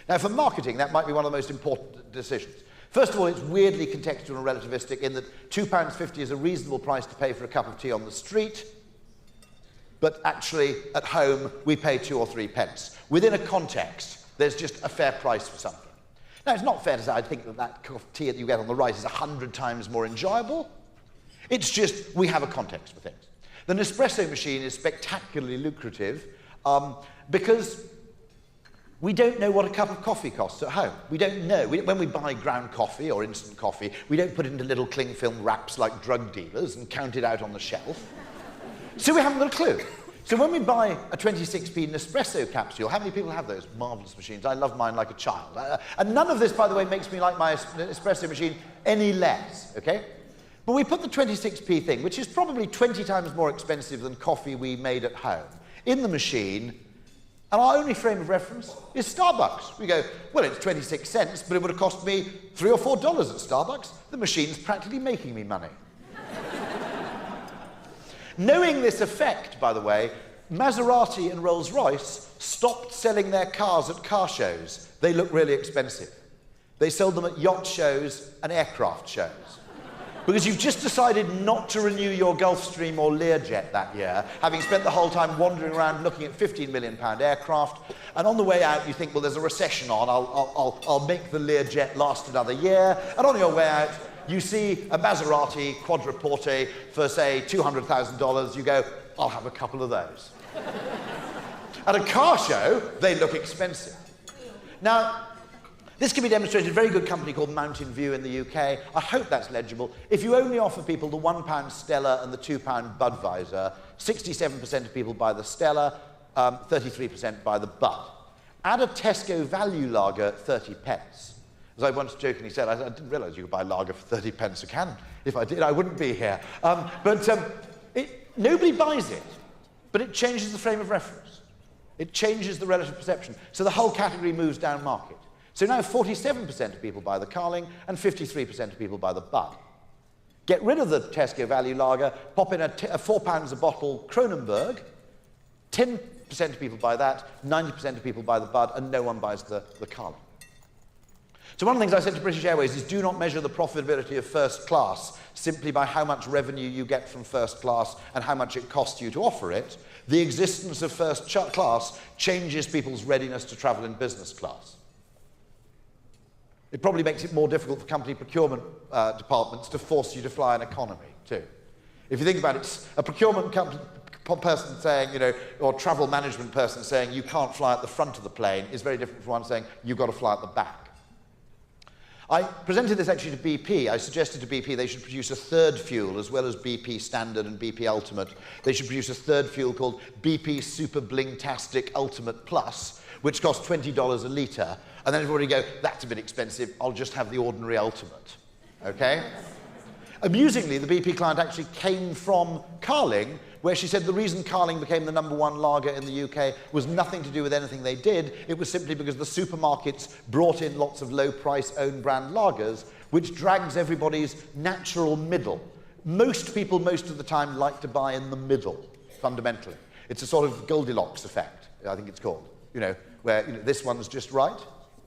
Now for marketing, that might be one of the most important decisions. First of all, it's weirdly contextual and relativistic in that £2.50 is a reasonable price to pay for a cup of tea on the street, but actually at home we pay 2 or 3 pence. Within a context, there's just a fair price for something. Now, it's not fair to say I think that cup of tea that you get on the right is 100 times more enjoyable. It's just we have a context for things. The Nespresso machine is spectacularly lucrative because we don't know what a cup of coffee costs at home. We don't know. When we buy ground coffee or instant coffee, we don't put it into little cling film wraps like drug dealers and count it out on the shelf. So we haven't got a clue. So when we buy a 26p Nespresso capsule, how many people have those marvellous machines? I love mine like a child. And none of this, by the way, makes me like my espresso machine any less, okay? But we put the 26p thing, which is probably 20 times more expensive than coffee we made at home, in the machine, and our only frame of reference is Starbucks. We go, well, it's 26 cents, but it would have cost me $3 or $4 at Starbucks. The machine's practically making me money. Knowing this effect, by the way, Maserati and Rolls-Royce stopped selling their cars at car shows. They look really expensive. They sold them at yacht shows and aircraft shows. Because you've just decided not to renew your Gulfstream or Learjet that year, having spent the whole time wandering around looking at £15 million aircraft, and on the way out you think, well, there's a recession on, I'll make the Learjet last another year, and on your way out you see a Maserati Quadriporte for, say, $200,000, you go, I'll have a couple of those. At a car show, they look expensive. Now, this can be demonstrated in a very good company called Mountain View in the UK. I hope that's legible. If you only offer people the £1 Stella and the £2 Budweiser, 67% of people buy the Stella, 33% buy the Bud. Add a Tesco value lager at 30 pence. As I once jokingly said, I didn't realise you could buy lager for 30 pence a can. If I did, I wouldn't be here. Nobody buys it, but it changes the frame of reference. It changes the relative perception. So the whole category moves down market. So now 47% of people buy the Carling and 53% of people buy the Bud. Get rid of the Tesco value lager, pop in a £4 a bottle Kronenberg, 10% of people buy that, 90% of people buy the Bud, and no one buys the Carling. So one of the things I said to British Airways is do not measure the profitability of first class simply by how much revenue you get from first class and how much it costs you to offer it. The existence of first class changes people's readiness to travel in business class. It probably makes it more difficult for company procurement departments to force you to fly an economy, too. If you think about it, a procurement person saying, or travel management person saying you can't fly at the front of the plane is very different from one saying you've got to fly at the back. I presented this actually to BP. I suggested to BP they should produce a third fuel as well as BP Standard and BP Ultimate. They should produce a third fuel called BP Super Blingtastic Ultimate Plus, which costs $20 a litre. And then everybody go, that's a bit expensive, I'll just have the ordinary Ultimate. Okay? Amusingly, the BP client actually came from Carling, where she said the reason Carling became the #1 lager in the UK was nothing to do with anything they did. It was simply because the supermarkets brought in lots of low-price own-brand lagers, which drags everybody's natural middle. Most people, most of the time, like to buy in the middle, fundamentally. It's a sort of Goldilocks effect, I think it's called, where this one's just right.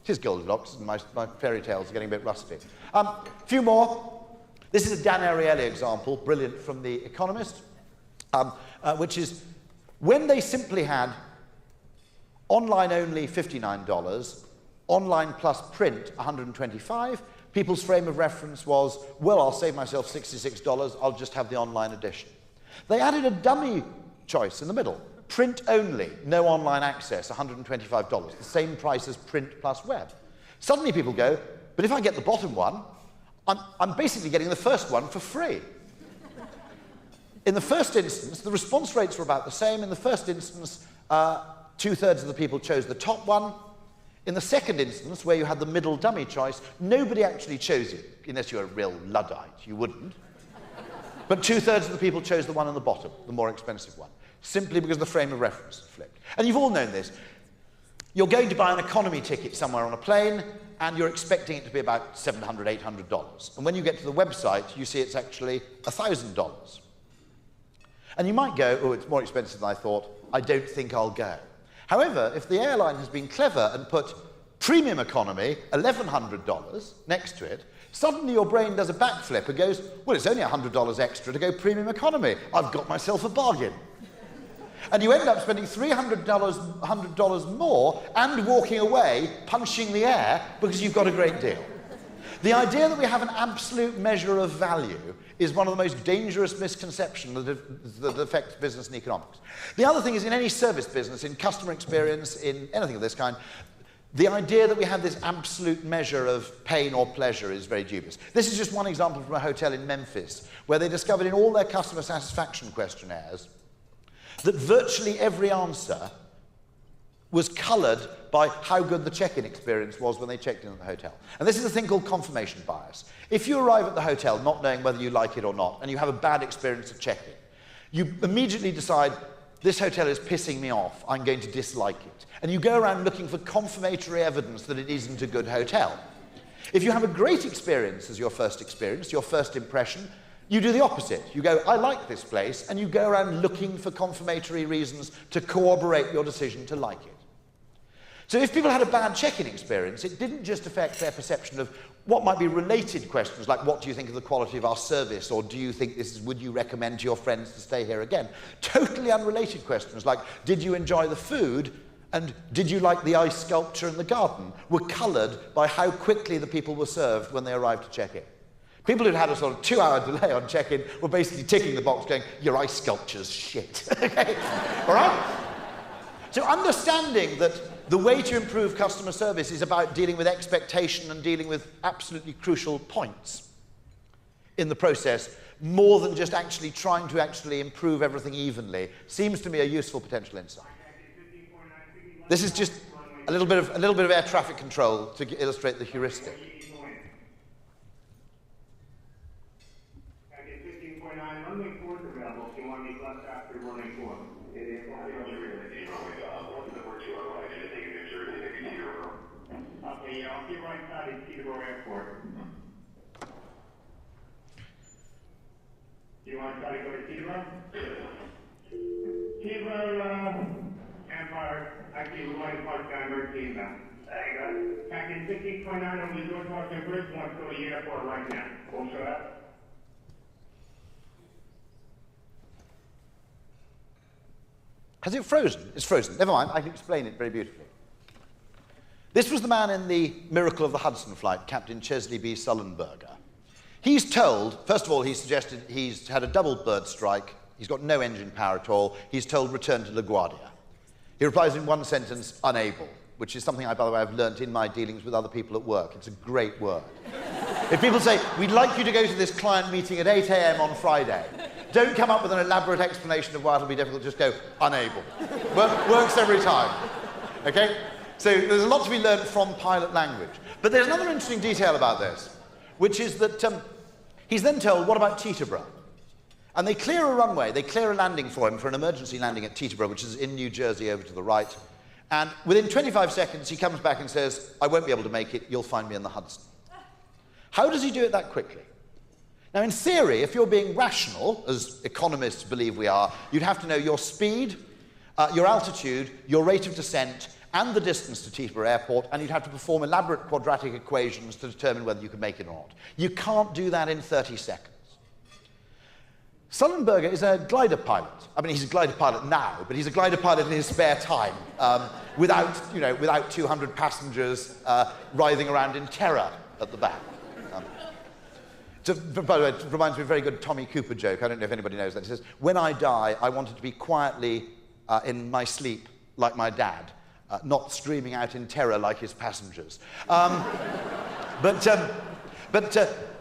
It is Goldilocks, and my fairy tales are getting a bit rusty. A few more. This is a Dan Ariely example, brilliant, from The Economist, which is when they simply had online only $59, online plus print $125, people's frame of reference was, well, I'll save myself $66, I'll just have the online edition. They added a dummy choice in the middle, print only, no online access, $125, the same price as print plus web. Suddenly people go, but if I get the bottom one, I'm basically getting the first one for free. In the first instance, the response rates were about the same. In the first instance, 2/3 of the people chose the top one. In the second instance, where you had the middle dummy choice, nobody actually chose it, unless you're a real Luddite, you wouldn't. But 2/3 of the people chose the one on the bottom, the more expensive one, simply because the frame of reference flipped. And you've all known this. You're going to buy an economy ticket somewhere on a plane, and you're expecting it to be about $700, $800. And when you get to the website, you see it's actually $1,000. And you might go, oh, it's more expensive than I thought, I don't think I'll go. However, if the airline has been clever and put premium economy, $1,100, next to it, suddenly your brain does a backflip and goes, well, it's only $100 extra to go premium economy. I've got myself a bargain. And you end up spending $100 more and walking away, punching the air, because you've got a great deal. The idea that we have an absolute measure of value is one of the most dangerous misconceptions that affects business and economics. The other thing is, in any service business, in customer experience, in anything of this kind, the idea that we have this absolute measure of pain or pleasure is very dubious. This is just one example from a hotel in Memphis, where they discovered in all their customer satisfaction questionnaires that virtually every answer was coloured by how good the check-in experience was when they checked in at the hotel. And this is a thing called confirmation bias. If you arrive at the hotel not knowing whether you like it or not, and you have a bad experience at check-in, you immediately decide, this hotel is pissing me off, I'm going to dislike it. And you go around looking for confirmatory evidence that it isn't a good hotel. If you have a great experience as your first experience, your first impression, you do the opposite. You go, I like this place, and you go around looking for confirmatory reasons to corroborate your decision to like it. So if people had a bad check-in experience, it didn't just affect their perception of what might be related questions, like what do you think of the quality of our service, or do you think this is, would you recommend to your friends to stay here again? Totally unrelated questions, like did you enjoy the food, and did you like the ice sculpture in the garden, were coloured by how quickly the people were served when they arrived to check in. People who'd had a sort of 2-hour delay on check-in were basically ticking the box going, your ice sculpture's shit. Okay? All right? So understanding that the way to improve customer service is about dealing with expectation and dealing with absolutely crucial points in the process, more than just actually trying to actually improve everything evenly, seems to me a useful potential insight. This is just a little bit of air traffic control to illustrate the heuristic. Do you want to try to go to T-Row? T-Row, Empire, actually, we're going to park down Bird Team now. There you go. Back in 15.9 on the George Washington Bridge, want to go to the airport right now. We'll show up. Has it frozen? It's frozen. Never mind, I can explain it very beautifully. This was the man in the Miracle of the Hudson flight, Captain Chesley B. Sullenberger. He's told, first of all, he suggested he's had a double bird strike, he's got no engine power at all, he's told return to LaGuardia. He replies in one sentence, unable, which is something I, by the way, I've learnt in my dealings with other people at work. It's a great word. If people say, we'd like you to go to this client meeting at 8 a.m. on Friday, don't come up with an elaborate explanation of why it'll be difficult, just go, unable. Works every time, okay? So there's a lot to be learned from pilot language. But there's another interesting detail about this, which is that he's then told, what about Teterboro? And they clear a runway, they clear a landing for him for an emergency landing at Teterboro, which is in New Jersey over to the right. And within 25 seconds, he comes back and says, I won't be able to make it, you'll find me in the Hudson. How does he do it that quickly? Now, in theory, if you're being rational, as economists believe we are, you'd have to know your speed, your altitude, your rate of descent, and the distance to Teterboro Airport, and you'd have to perform elaborate quadratic equations to determine whether you can make it or not. You can't do that in 30 seconds. Sullenberger is a glider pilot. I mean, he's a glider pilot now, but he's a glider pilot in his spare time, without 200 passengers writhing around in terror at the back. By the way, it reminds me of a very good Tommy Cooper joke. I don't know if anybody knows that. He says, when I die, I wanted to be quietly in my sleep like my dad, not screaming out in terror like his passengers.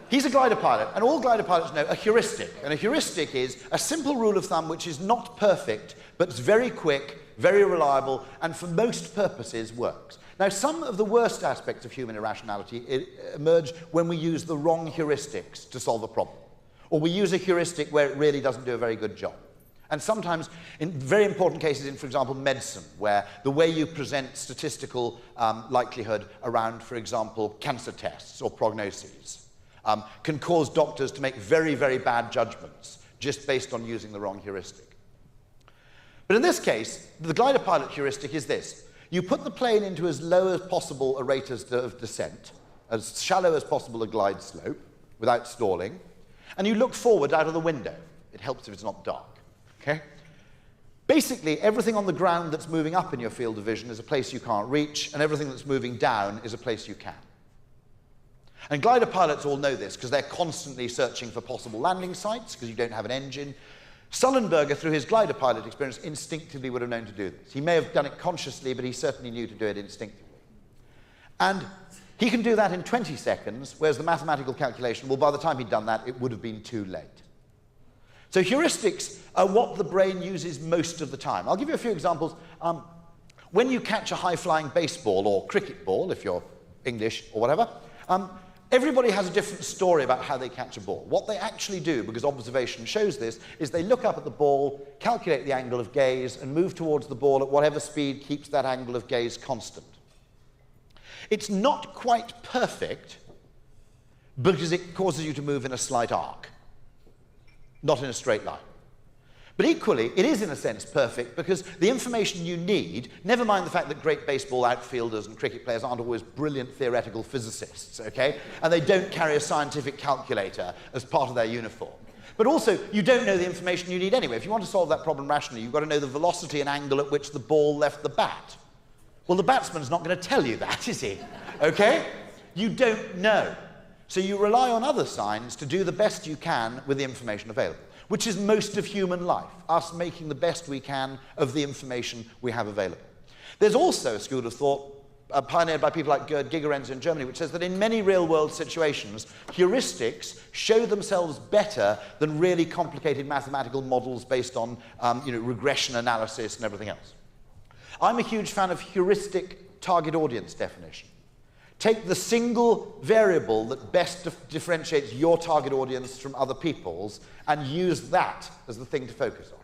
He's a glider pilot, and all glider pilots know a heuristic. And a heuristic is a simple rule of thumb which is not perfect, but it's very quick, very reliable, and for most purposes works. Now, some of the worst aspects of human irrationality emerge when we use the wrong heuristics to solve a problem. Or we use a heuristic where it really doesn't do a very good job. And sometimes, in very important cases in, for example, medicine, where the way you present statistical likelihood around, for example, cancer tests or prognoses, can cause doctors to make very, very bad judgments just based on using the wrong heuristic. But in this case, the glider pilot heuristic is this. You put the plane into as low as possible a rate of descent, as shallow as possible a glide slope, without stalling, and you look forward out of the window. It helps if it's not dark, okay? Basically, everything on the ground that's moving up in your field of vision is a place you can't reach, and everything that's moving down is a place you can. And glider pilots all know this because they're constantly searching for possible landing sites because you don't have an engine. Sullenberger, through his glider pilot experience, instinctively would have known to do this. He may have done it consciously, but he certainly knew to do it instinctively. And he can do that in 20 seconds, whereas the mathematical calculation, well, by the time he'd done that, it would have been too late. So heuristics are what the brain uses most of the time. I'll give you a few examples. When you catch a high-flying baseball or cricket ball, if you're English or whatever, everybody has a different story about how they catch a ball. What they actually do, because observation shows this, is they look up at the ball, calculate the angle of gaze, and move towards the ball at whatever speed keeps that angle of gaze constant. It's not quite perfect because it causes you to move in a slight arc, not in a straight line. But equally, it is in a sense perfect because the information you need, never mind the fact that great baseball outfielders and cricket players aren't always brilliant theoretical physicists, okay? And they don't carry a scientific calculator as part of their uniform. But also, you don't know the information you need anyway. If you want to solve that problem rationally, you've got to know the velocity and angle at which the ball left the bat. Well, the batsman's not going to tell you that, is he? Okay? You don't know. So you rely on other signs to do the best you can with the information available, which is most of human life, us making the best we can of the information we have available. There's also a school of thought pioneered by people like Gerd Gigerenzer in Germany, which says that in many real-world situations, heuristics show themselves better than really complicated mathematical models based on regression analysis and everything else. I'm a huge fan of heuristic target audience definition. Take the single variable that best differentiates your target audience from other people's and use that as the thing to focus on.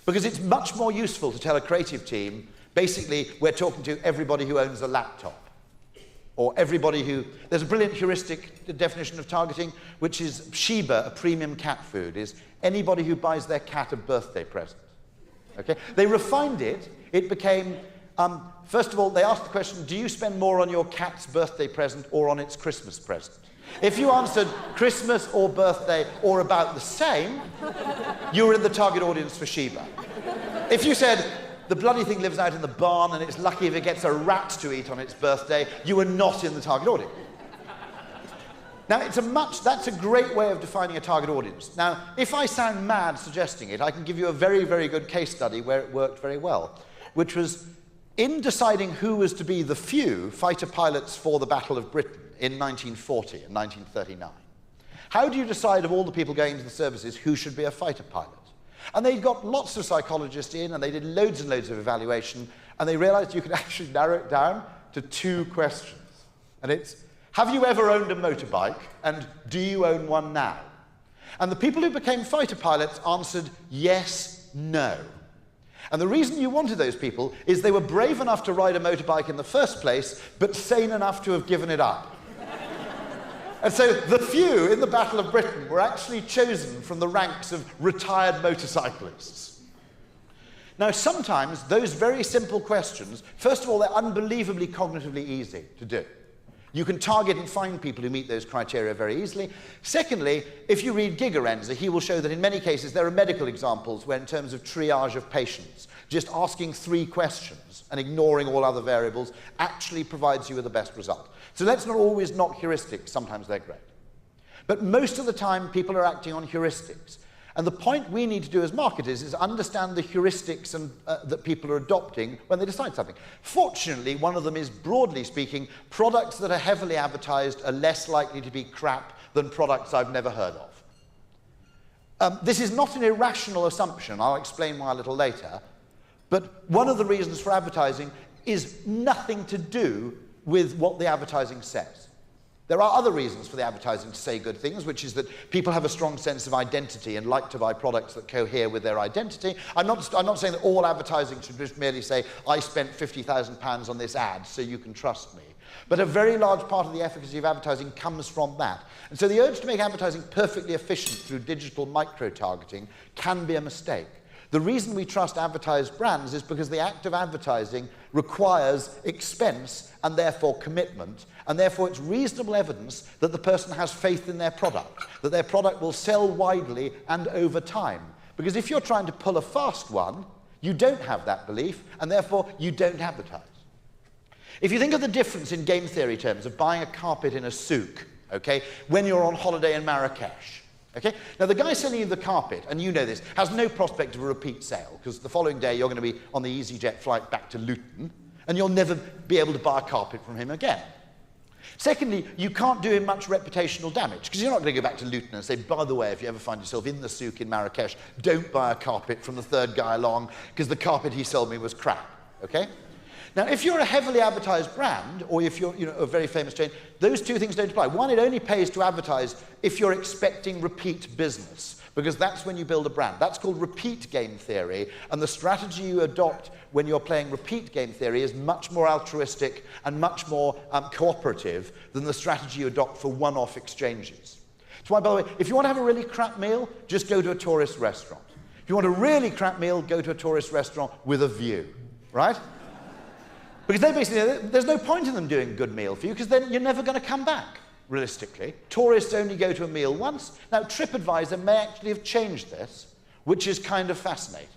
Because it's much more useful to tell a creative team, basically, we're talking to everybody who owns a laptop. Or everybody who... There's a brilliant heuristic definition of targeting, which is Shiba, a premium cat food, is anybody who buys their cat a birthday present. Okay? They refined it. It became... first of all, they asked the question, do you spend more on your cat's birthday present or on its Christmas present? If you answered Christmas or birthday or about the same, you were in the target audience for Shiba. If you said, the bloody thing lives out in the barn and it's lucky if it gets a rat to eat on its birthday, you were not in the target audience. Now, that's a great way of defining a target audience. Now, if I sound mad suggesting it, I can give you a very, very good case study where it worked very well, which was in deciding who was to be the few fighter pilots for the Battle of Britain in 1940 and 1939. How do you decide of all the people going into the services who should be a fighter pilot? And they got lots of psychologists in, and they did loads and loads of evaluation, and they realized you could actually narrow it down to 2 questions. And it's, have you ever owned a motorbike, and do you own one now? And the people who became fighter pilots answered yes, no. And the reason you wanted those people is they were brave enough to ride a motorbike in the first place, but sane enough to have given it up. And so the few in the Battle of Britain were actually chosen from the ranks of retired motorcyclists. Now, sometimes those very simple questions, first of all, they're unbelievably cognitively easy to do. You can target and find people who meet those criteria very easily. Secondly, if you read Gigerenzer, he will show that in many cases there are medical examples where in terms of triage of patients, just asking 3 questions and ignoring all other variables actually provides you with the best result. So let's not always knock heuristics, sometimes they're great. But most of the time people are acting on heuristics. And the point we need to do as marketers is understand the heuristics that people are adopting when they decide something. Fortunately, one of them is, broadly speaking, products that are heavily advertised are less likely to be crap than products I've never heard of. This is not an irrational assumption. I'll explain why a little later. But one of the reasons for advertising is nothing to do with what the advertising says. There are other reasons for the advertising to say good things, which is that people have a strong sense of identity and like to buy products that cohere with their identity. I'm not saying that all advertising should just merely say, I spent £50,000 on this ad, so you can trust me. But a very large part of the efficacy of advertising comes from that. And so the urge to make advertising perfectly efficient through digital micro-targeting can be a mistake. The reason we trust advertised brands is because the act of advertising requires expense and therefore commitment, and therefore it's reasonable evidence that the person has faith in their product, that their product will sell widely and over time. Because if you're trying to pull a fast one, you don't have that belief, and therefore you don't advertise. If you think of the difference in game theory terms of buying a carpet in a souk, okay, when you're on holiday in Marrakesh, okay? Now, the guy selling you the carpet, and you know this, has no prospect of a repeat sale, because the following day you're going to be on the EasyJet flight back to Luton, and you'll never be able to buy a carpet from him again. Secondly, you can't do him much reputational damage, because you're not going to go back to Luton and say, by the way, if you ever find yourself in the souk in Marrakesh, don't buy a carpet from the third guy along, because the carpet he sold me was crap, okay? Now, if you're a heavily advertised brand, or if you're a very famous chain, those 2 things don't apply. One, it only pays to advertise if you're expecting repeat business, because that's when you build a brand. That's called repeat game theory, and the strategy you adopt when you're playing repeat game theory is much more altruistic and much more cooperative than the strategy you adopt for one-off exchanges. That's why, by the way, if you want to have a really crap meal, just go to a tourist restaurant. If you want a really crap meal, go to a tourist restaurant with a view, right? Because they basically, there's no point in them doing a good meal for you, because then you're never going to come back, realistically. Tourists only go to a meal once. Now, TripAdvisor may actually have changed this, which is kind of fascinating.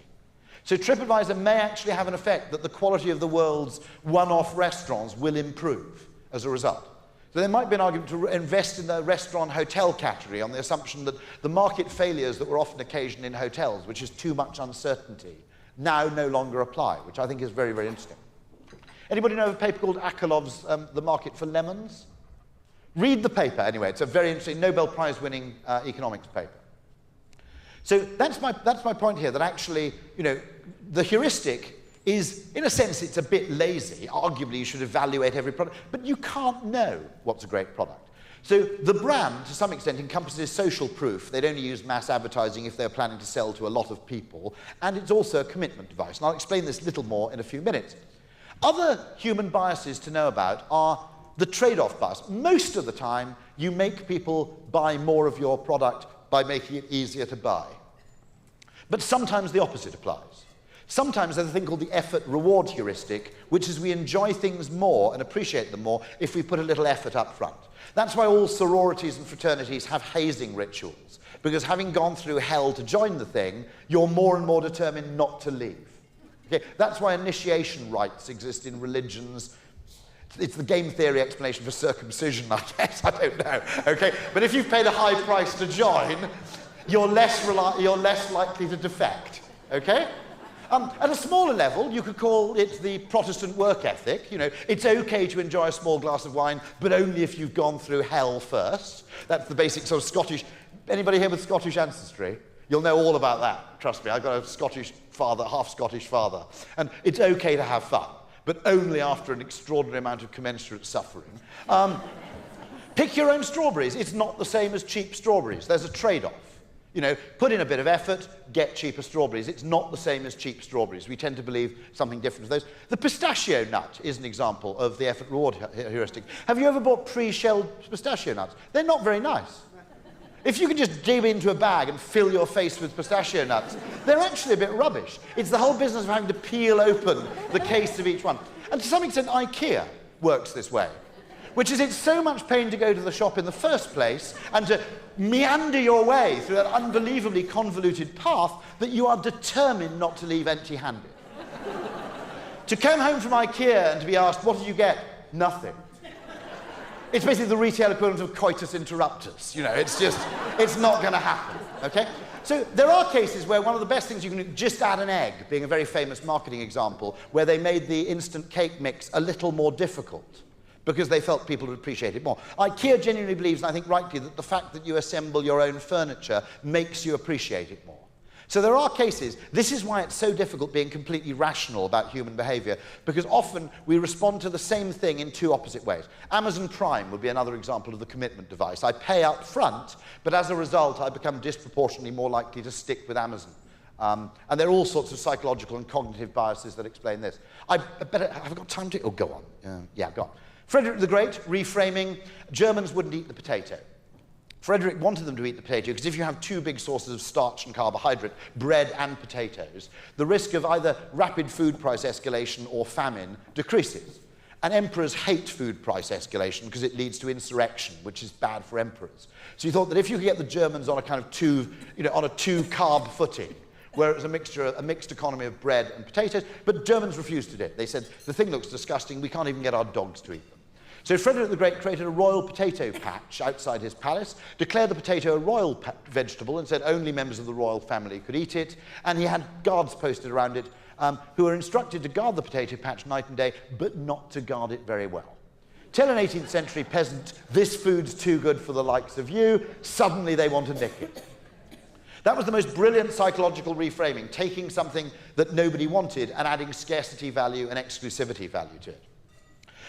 So TripAdvisor may actually have an effect that the quality of the world's one-off restaurants will improve as a result. So there might be an argument to invest in the restaurant-hotel category on the assumption that the market failures that were often occasioned in hotels, which is too much uncertainty, now no longer apply, which I think is very, very interesting. Anybody know of a paper called Akerlov's The Market for Lemons? Read the paper anyway. It's a very interesting Nobel Prize-winning economics paper. So that's my point here, that actually, you know, the heuristic is, in a sense, it's a bit lazy. Arguably, you should evaluate every product, but you can't know what's a great product. So the brand, to some extent, encompasses social proof. They'd only use mass advertising if they're planning to sell to a lot of people, and it's also a commitment device. And I'll explain this a little more in a few minutes. Other human biases to know about are the trade-off bias. Most of the time, you make people buy more of your product by making it easier to buy. But sometimes the opposite applies. Sometimes there's a thing called the effort-reward heuristic, which is we enjoy things more and appreciate them more if we put a little effort up front. That's why all sororities and fraternities have hazing rituals, because having gone through hell to join the thing, you're more and more determined not to leave. Okay? That's why initiation rites exist in religions. It's the game theory explanation for circumcision, I guess. I don't know. Okay? But if you've paid a high price to join, you're less likely to defect. Okay? At a smaller level, you could call it the Protestant work ethic. You know, it's okay to enjoy a small glass of wine, but only if you've gone through hell first. That's the basic sort of Scottish. Anybody here with Scottish ancestry? You'll know all about that. Trust me, I've got a Scottish father, half Scottish father, and it's okay to have fun, but only after an extraordinary amount of commensurate suffering. Pick your own strawberries. It's not the same as cheap strawberries. There's a trade-off. You know, put in a bit of effort, get cheaper strawberries. It's not the same as cheap strawberries. We tend to believe something different to those. The pistachio nut is an example of the effort-reward heuristic. Have you ever bought pre-shelled pistachio nuts? They're not very nice. If you can just dig into a bag and fill your face with pistachio nuts, they're actually a bit rubbish. It's the whole business of having to peel open the case of each one. And to some extent, IKEA works this way, which is it's so much pain to go to the shop in the first place and to meander your way through that unbelievably convoluted path that you are determined not to leave empty-handed. To come home from IKEA and to be asked, what did you get? Nothing. It's basically the retail equivalent of coitus interruptus. You know, it's just, it's not going to happen, okay? So there are cases where one of the best things you can do, just add an egg, being a very famous marketing example, where they made the instant cake mix a little more difficult, because they felt people would appreciate it more. IKEA genuinely believes, and I think rightly, that the fact that you assemble your own furniture makes you appreciate it more. So there are cases, this is why it's so difficult being completely rational about human behavior, because often we respond to the same thing in two opposite ways. Amazon Prime would be another example of the commitment device. I pay up front, but as a result, I become disproportionately more likely to stick with Amazon. And there are all sorts of psychological and cognitive biases that explain this. Have I got time to? Oh, go on. Yeah, go on. Frederick the Great, reframing, Germans wouldn't eat the potato. Frederick wanted them to eat the potato because if you have two big sources of starch and carbohydrate, bread and potatoes, the risk of either rapid food price escalation or famine decreases. And emperors hate food price escalation because it leads to insurrection, which is bad for emperors. So you thought that if you could get the Germans on a kind of on a two-carb footing, where it was a mixed economy of bread and potatoes, but Germans refused to do it. They said, the thing looks disgusting, we can't even get our dogs to eat them. So Frederick the Great created a royal potato patch outside his palace, declared the potato a royal vegetable and said only members of the royal family could eat it, and he had guards posted around it who were instructed to guard the potato patch night and day, but not to guard it very well. Tell an 18th century peasant, this food's too good for the likes of you, suddenly they want to nick it. That was the most brilliant psychological reframing, taking something that nobody wanted and adding scarcity value and exclusivity value to it.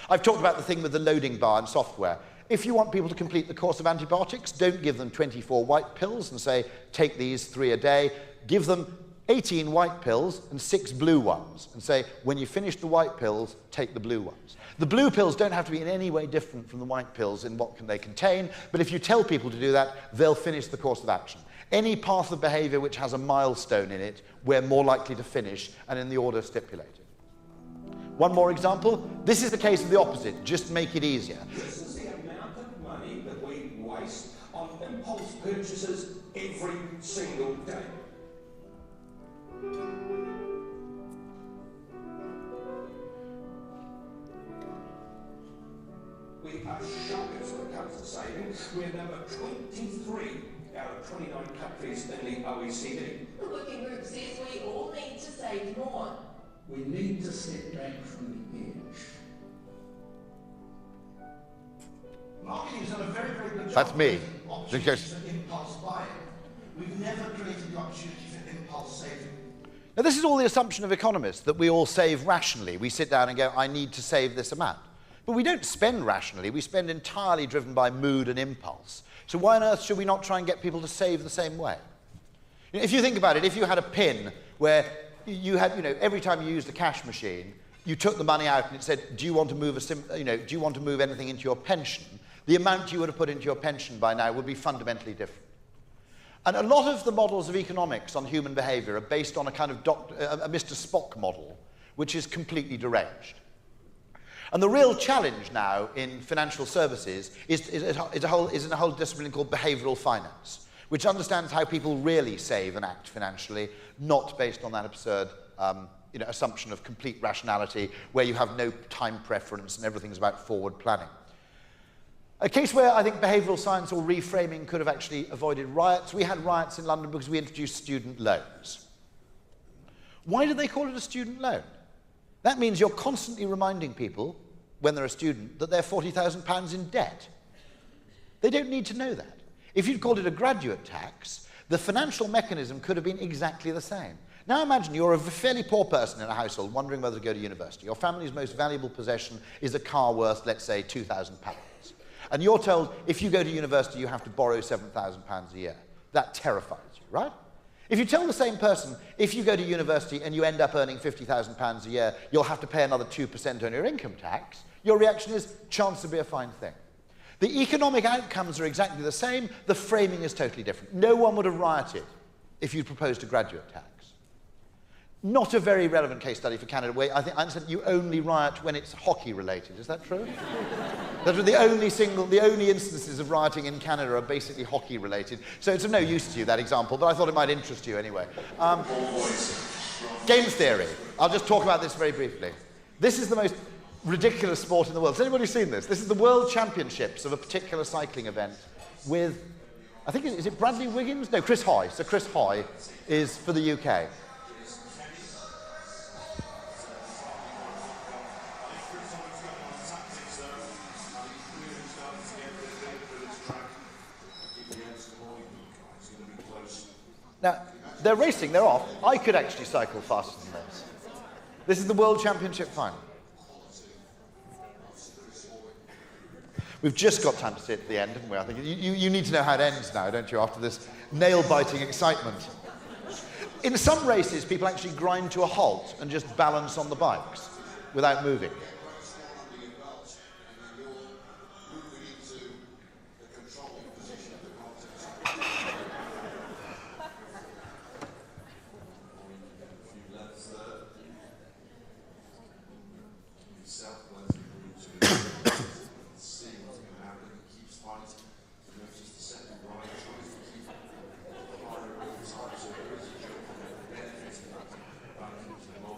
I've talked about the thing with the loading bar in software. If you want people to complete the course of antibiotics, don't give them 24 white pills and say, take these 3 a day. Give them 18 white pills and 6 blue ones and say, when you finish the white pills, take the blue ones. The blue pills don't have to be in any way different from the white pills in what can they contain, but if you tell people to do that, they'll finish the course of action. Any path of behavior which has a milestone in it, we're more likely to finish and in the order stipulated. One more example. This is the case of the opposite. Just make it easier. This is the amount of money that we waste on impulse purchases every single day. We absolutely shockers when it comes to saving. We're number 23 out of 29 countries in the OECD. The working group says we all need to save more. We need to step back from the edge. Marketing's done a very, very good job. That's me. of opportunities for impulse buying. We've never created the opportunity for impulse saving. Now, this is all the assumption of economists, that we all save rationally. We sit down and go, I need to save this amount. But we don't spend rationally. We spend entirely driven by mood and impulse. So why on earth should we not try and get people to save the same way? You know, if you think about it, if you had a pin where you had, every time you used a cash machine, you took the money out and it said, do you want to move do you want to move anything into your pension? The amount you would have put into your pension by now would be fundamentally different. And a lot of the models of economics on human behavior are based on a kind of a Mr. Spock model, which is completely deranged. And the real challenge now in financial services is in a whole discipline called behavioural finance, which understands how people really save and act financially, not based on that absurd assumption of complete rationality where you have no time preference and everything's about forward planning. A case where I think behavioural science or reframing could have actually avoided riots. We had riots in London because we introduced student loans. Why do they call it a student loan? That means you're constantly reminding people, when they're a student, that they're £40,000 in debt. They don't need to know that. If you'd called it a graduate tax, the financial mechanism could have been exactly the same. Now imagine you're a fairly poor person in a household wondering whether to go to university. Your family's most valuable possession is a car worth, let's say, £2,000. And you're told, if you go to university, you have to borrow £7,000 a year. That terrifies you, right? If you tell the same person, if you go to university and you end up earning £50,000 a year, you'll have to pay another 2% on your income tax, your reaction is, chance to be a fine thing. The economic outcomes are exactly the same, the framing is totally different. No one would have rioted if you'd proposed a graduate tax. Not a very relevant case study for Canada, where I understand you only riot when it's hockey related. Is that true? That's the only instances of rioting in Canada are basically hockey related. So it's of no use to you, that example, but I thought it might interest you anyway. Games theory. I'll just talk about this very briefly. This is the most ridiculous sport in the world. Has anybody seen this? This is the World Championships of a particular cycling event with, I think, is it Bradley Wiggins? No, Chris Hoy. So Chris Hoy is for the UK. Now, they're racing, they're off. I could actually cycle faster than this. This is the World Championship final. We've just got time to see it at the end, haven't we? I think you need to know how it ends now, don't you, after this nail-biting excitement. In some races, people actually grind to a halt and just balance on the bikes without moving.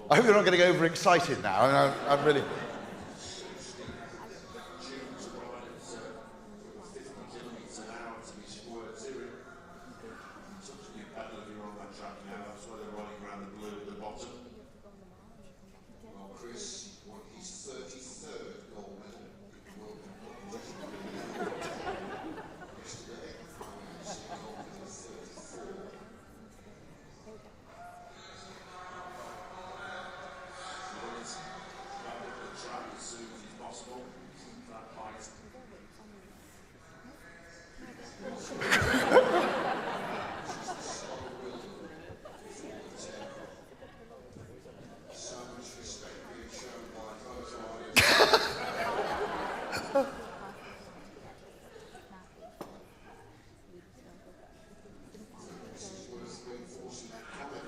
I hope you're not getting overexcited now. I'm really...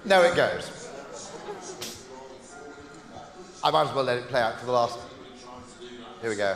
No, it goes. I might as well let it play out for the last... Here we go.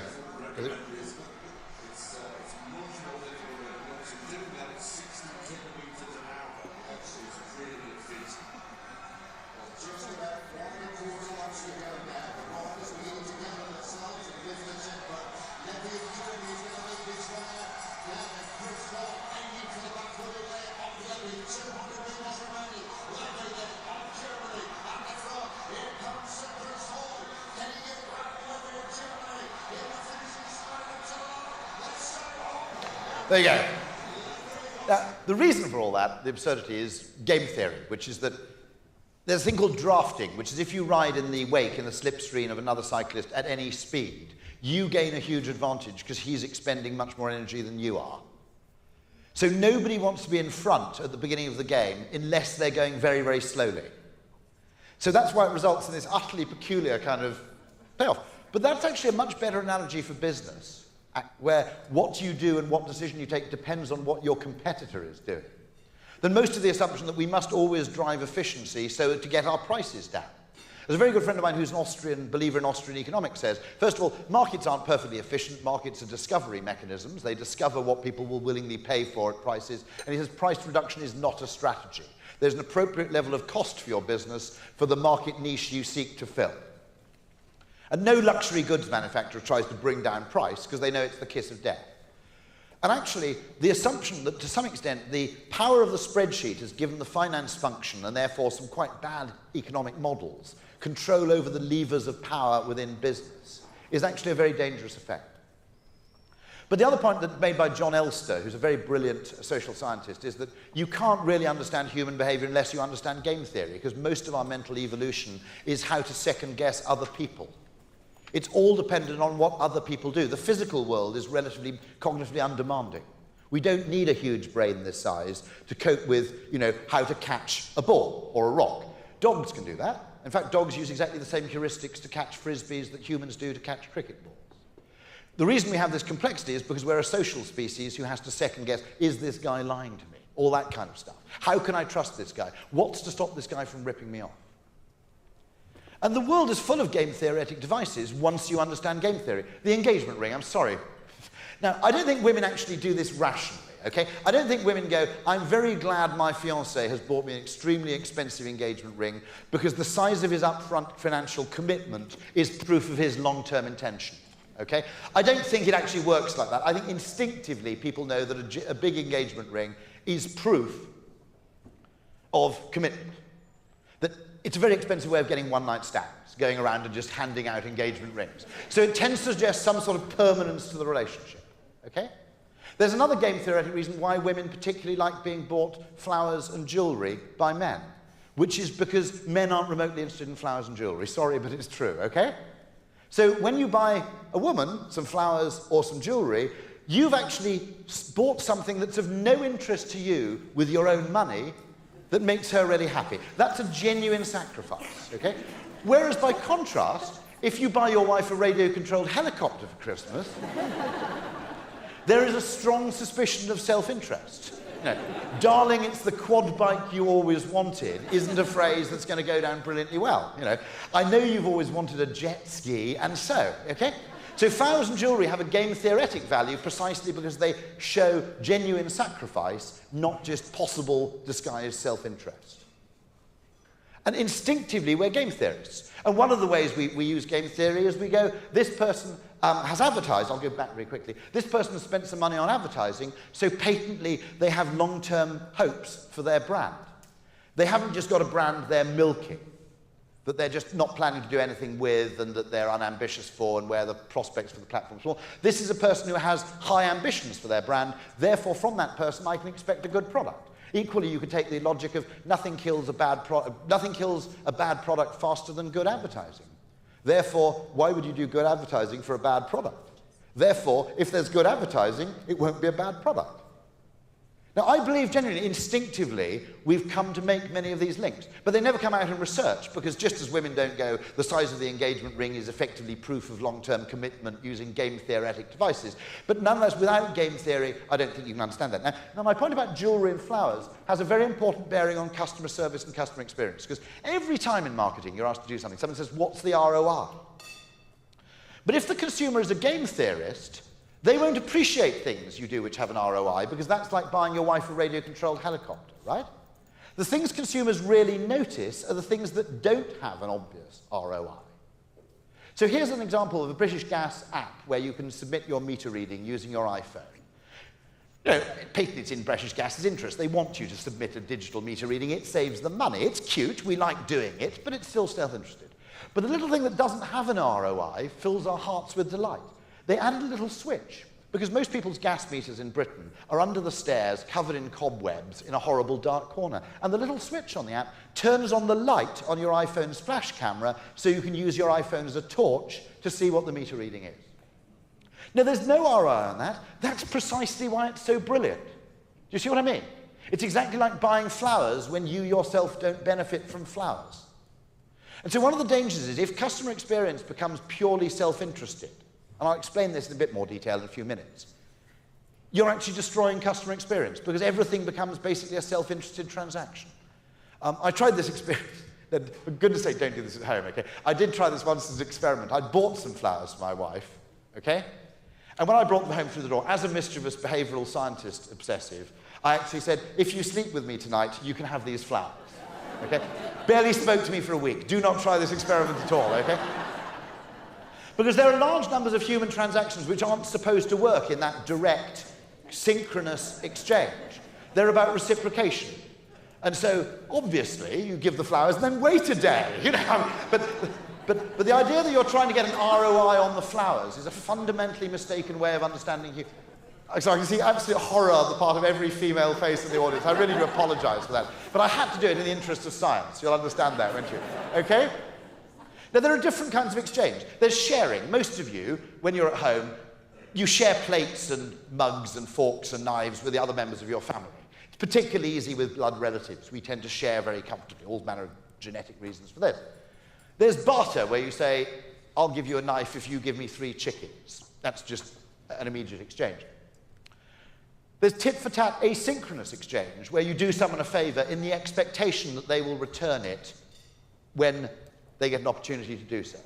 There you go. Now, the reason for all that, the absurdity, is game theory, which is that there's a thing called drafting, which is if you ride in the wake, in the slipstream of another cyclist at any speed, you gain a huge advantage because he's expending much more energy than you are. So nobody wants to be in front at the beginning of the game unless they're going very, very slowly. So that's why it results in this utterly peculiar kind of payoff. But that's actually a much better analogy for business, where what you do and what decision you take depends on what your competitor is doing, than most of the assumption that we must always drive efficiency so to get our prices down. As a very good friend of mine who's an Austrian believer in Austrian economics says, first of all, markets aren't perfectly efficient. Markets are discovery mechanisms. They discover what people will willingly pay for at prices. And he says price reduction is not a strategy. There's an appropriate level of cost for your business for the market niche you seek to fill. And no luxury goods manufacturer tries to bring down price because they know it's the kiss of death. And actually, the assumption that to some extent the power of the spreadsheet has given the finance function, and therefore some quite bad economic models, control over the levers of power within business, is actually a very dangerous effect. But the other point that's made by John Elster, who's a very brilliant social scientist, is that you can't really understand human behavior unless you understand game theory, because most of our mental evolution is how to second-guess other people. It's all dependent on what other people do. The physical world is relatively cognitively undemanding. We don't need a huge brain this size to cope with, how to catch a ball or a rock. Dogs can do that. In fact, dogs use exactly the same heuristics to catch frisbees that humans do to catch cricket balls. The reason we have this complexity is because we're a social species who has to second guess, is this guy lying to me? All that kind of stuff. How can I trust this guy? What's to stop this guy from ripping me off? And the world is full of game theoretic devices once you understand game theory. The engagement ring, I'm sorry. Now, I don't think women actually do this rationally, okay? I don't think women go, I'm very glad my fiancé has bought me an extremely expensive engagement ring because the size of his upfront financial commitment is proof of his long-term intention, okay? I don't think it actually works like that. I think instinctively people know that a big engagement ring is proof of commitment. That it's a very expensive way of getting one-night stands, going around and just handing out engagement rings. So it tends to suggest some sort of permanence to the relationship, okay? There's another game theoretic reason why women particularly like being bought flowers and jewellery by men, which is because men aren't remotely interested in flowers and jewellery. Sorry, but it's true, okay? So when you buy a woman some flowers or some jewellery, you've actually bought something that's of no interest to you with your own money that makes her really happy. That's a genuine sacrifice, okay? Whereas by contrast, if you buy your wife a radio-controlled helicopter for Christmas, there is a strong suspicion of self-interest. Darling, it's the quad bike you always wanted isn't a phrase that's going to go down brilliantly well. I know you've always wanted a jet ski, and so, okay? So flowers and jewellery have a game theoretic value precisely because they show genuine sacrifice, not just possible disguised self-interest. And instinctively, we're game theorists. And one of the ways we use game theory is we go, this person has advertised, I'll go back very quickly, this person has spent some money on advertising, so patently they have long-term hopes for their brand. They haven't just got a brand they're milking, that they're just not planning to do anything with and that they're unambitious for and where the prospects for the platform are small. This is a person who has high ambitions for their brand, therefore from that person I can expect a good product. Equally, you could take the logic of nothing kills a bad product faster than good advertising. Therefore, why would you do good advertising for a bad product? Therefore, if there's good advertising, it won't be a bad product. Now, I believe genuinely, instinctively, we've come to make many of these links. But they never come out in research, because just as women don't go, the size of the engagement ring is effectively proof of long-term commitment using game theoretic devices. But nonetheless, without game theory, I don't think you can understand that. Now my point about jewellery and flowers has a very important bearing on customer service and customer experience, because every time in marketing you're asked to do something, someone says, what's the ROI? But if the consumer is a game theorist, they won't appreciate things you do which have an ROI, because that's like buying your wife a radio-controlled helicopter, right? The things consumers really notice are the things that don't have an obvious ROI. So here's an example of a British Gas app where you can submit your meter reading using your iPhone. Patently it's in British Gas's interest. They want you to submit a digital meter reading. It saves them money. It's cute. We like doing it, but it's still self-interested. But the little thing that doesn't have an ROI fills our hearts with delight. They added a little switch. Because most people's gas meters in Britain are under the stairs, covered in cobwebs, in a horrible dark corner. And the little switch on the app turns on the light on your iPhone's flash camera so you can use your iPhone as a torch to see what the meter reading is. Now, there's no ROI on that. That's precisely why it's so brilliant. Do you see what I mean? It's exactly like buying flowers when you yourself don't benefit from flowers. And so one of the dangers is if customer experience becomes purely self-interested, and I'll explain this in a bit more detail in a few minutes, you're actually destroying customer experience because everything becomes basically a self-interested transaction. I tried this experience. For goodness sake, don't do this at home, okay? I did try this once as an experiment. I bought some flowers for my wife, okay? And when I brought them home through the door, as a mischievous behavioural scientist obsessive, I actually said, if you sleep with me tonight, you can have these flowers, okay? Barely spoke to me for a week. Do not try this experiment at all, okay? Because there are large numbers of human transactions which aren't supposed to work in that direct, synchronous exchange. They're about reciprocation. And so, obviously, you give the flowers and then wait a day, you know. But the idea that you're trying to get an ROI on the flowers is a fundamentally mistaken way of understanding you. So I can see absolute horror on the part of every female face in the audience. I really do apologise for that. But I had to do it in the interest of science. You'll understand that, won't you? Okay? Now, there are different kinds of exchange. There's sharing. Most of you, when you're at home, you share plates and mugs and forks and knives with the other members of your family. It's particularly easy with blood relatives. We tend to share very comfortably, all manner of genetic reasons for this. There's barter, where you say, I'll give you a knife if you give me 3 chickens. That's just an immediate exchange. There's tit-for-tat asynchronous exchange, where you do someone a favour in the expectation that they will return it when they get an opportunity to do so.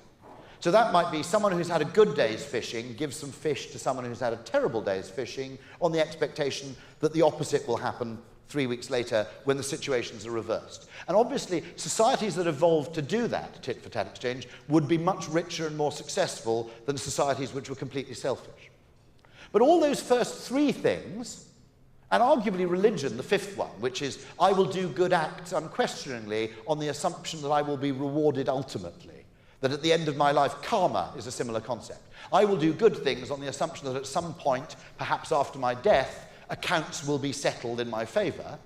So that might be someone who's had a good day's fishing gives some fish to someone who's had a terrible day's fishing on the expectation that the opposite will happen 3 weeks later when the situations are reversed. And obviously, societies that evolved to do that tit-for-tat exchange would be much richer and more successful than societies which were completely selfish. But all those first 3 things, and arguably religion, the 5th one, which is I will do good acts unquestioningly on the assumption that I will be rewarded ultimately, that at the end of my life, karma is a similar concept. I will do good things on the assumption that at some point, perhaps after my death, accounts will be settled in my favour,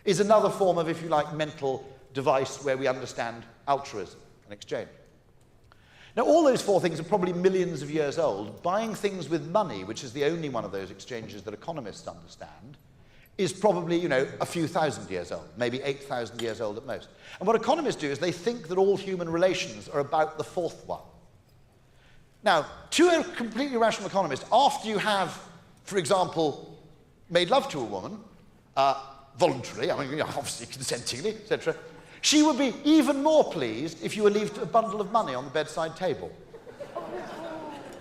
is another form of, if you like, mental device where we understand altruism and exchange. Now, all those 4 things are probably millions of years old. Buying things with money, which is the only one of those exchanges that economists understand, is probably, you know, a few thousand years old, maybe 8,000 years old at most. And what economists do is they think that all human relations are about the 4th one. Now, to a completely rational economist, after you have, for example, made love to a woman, voluntarily, I mean, you know, obviously consentingly, etc., she would be even more pleased if you were left a bundle of money on the bedside table.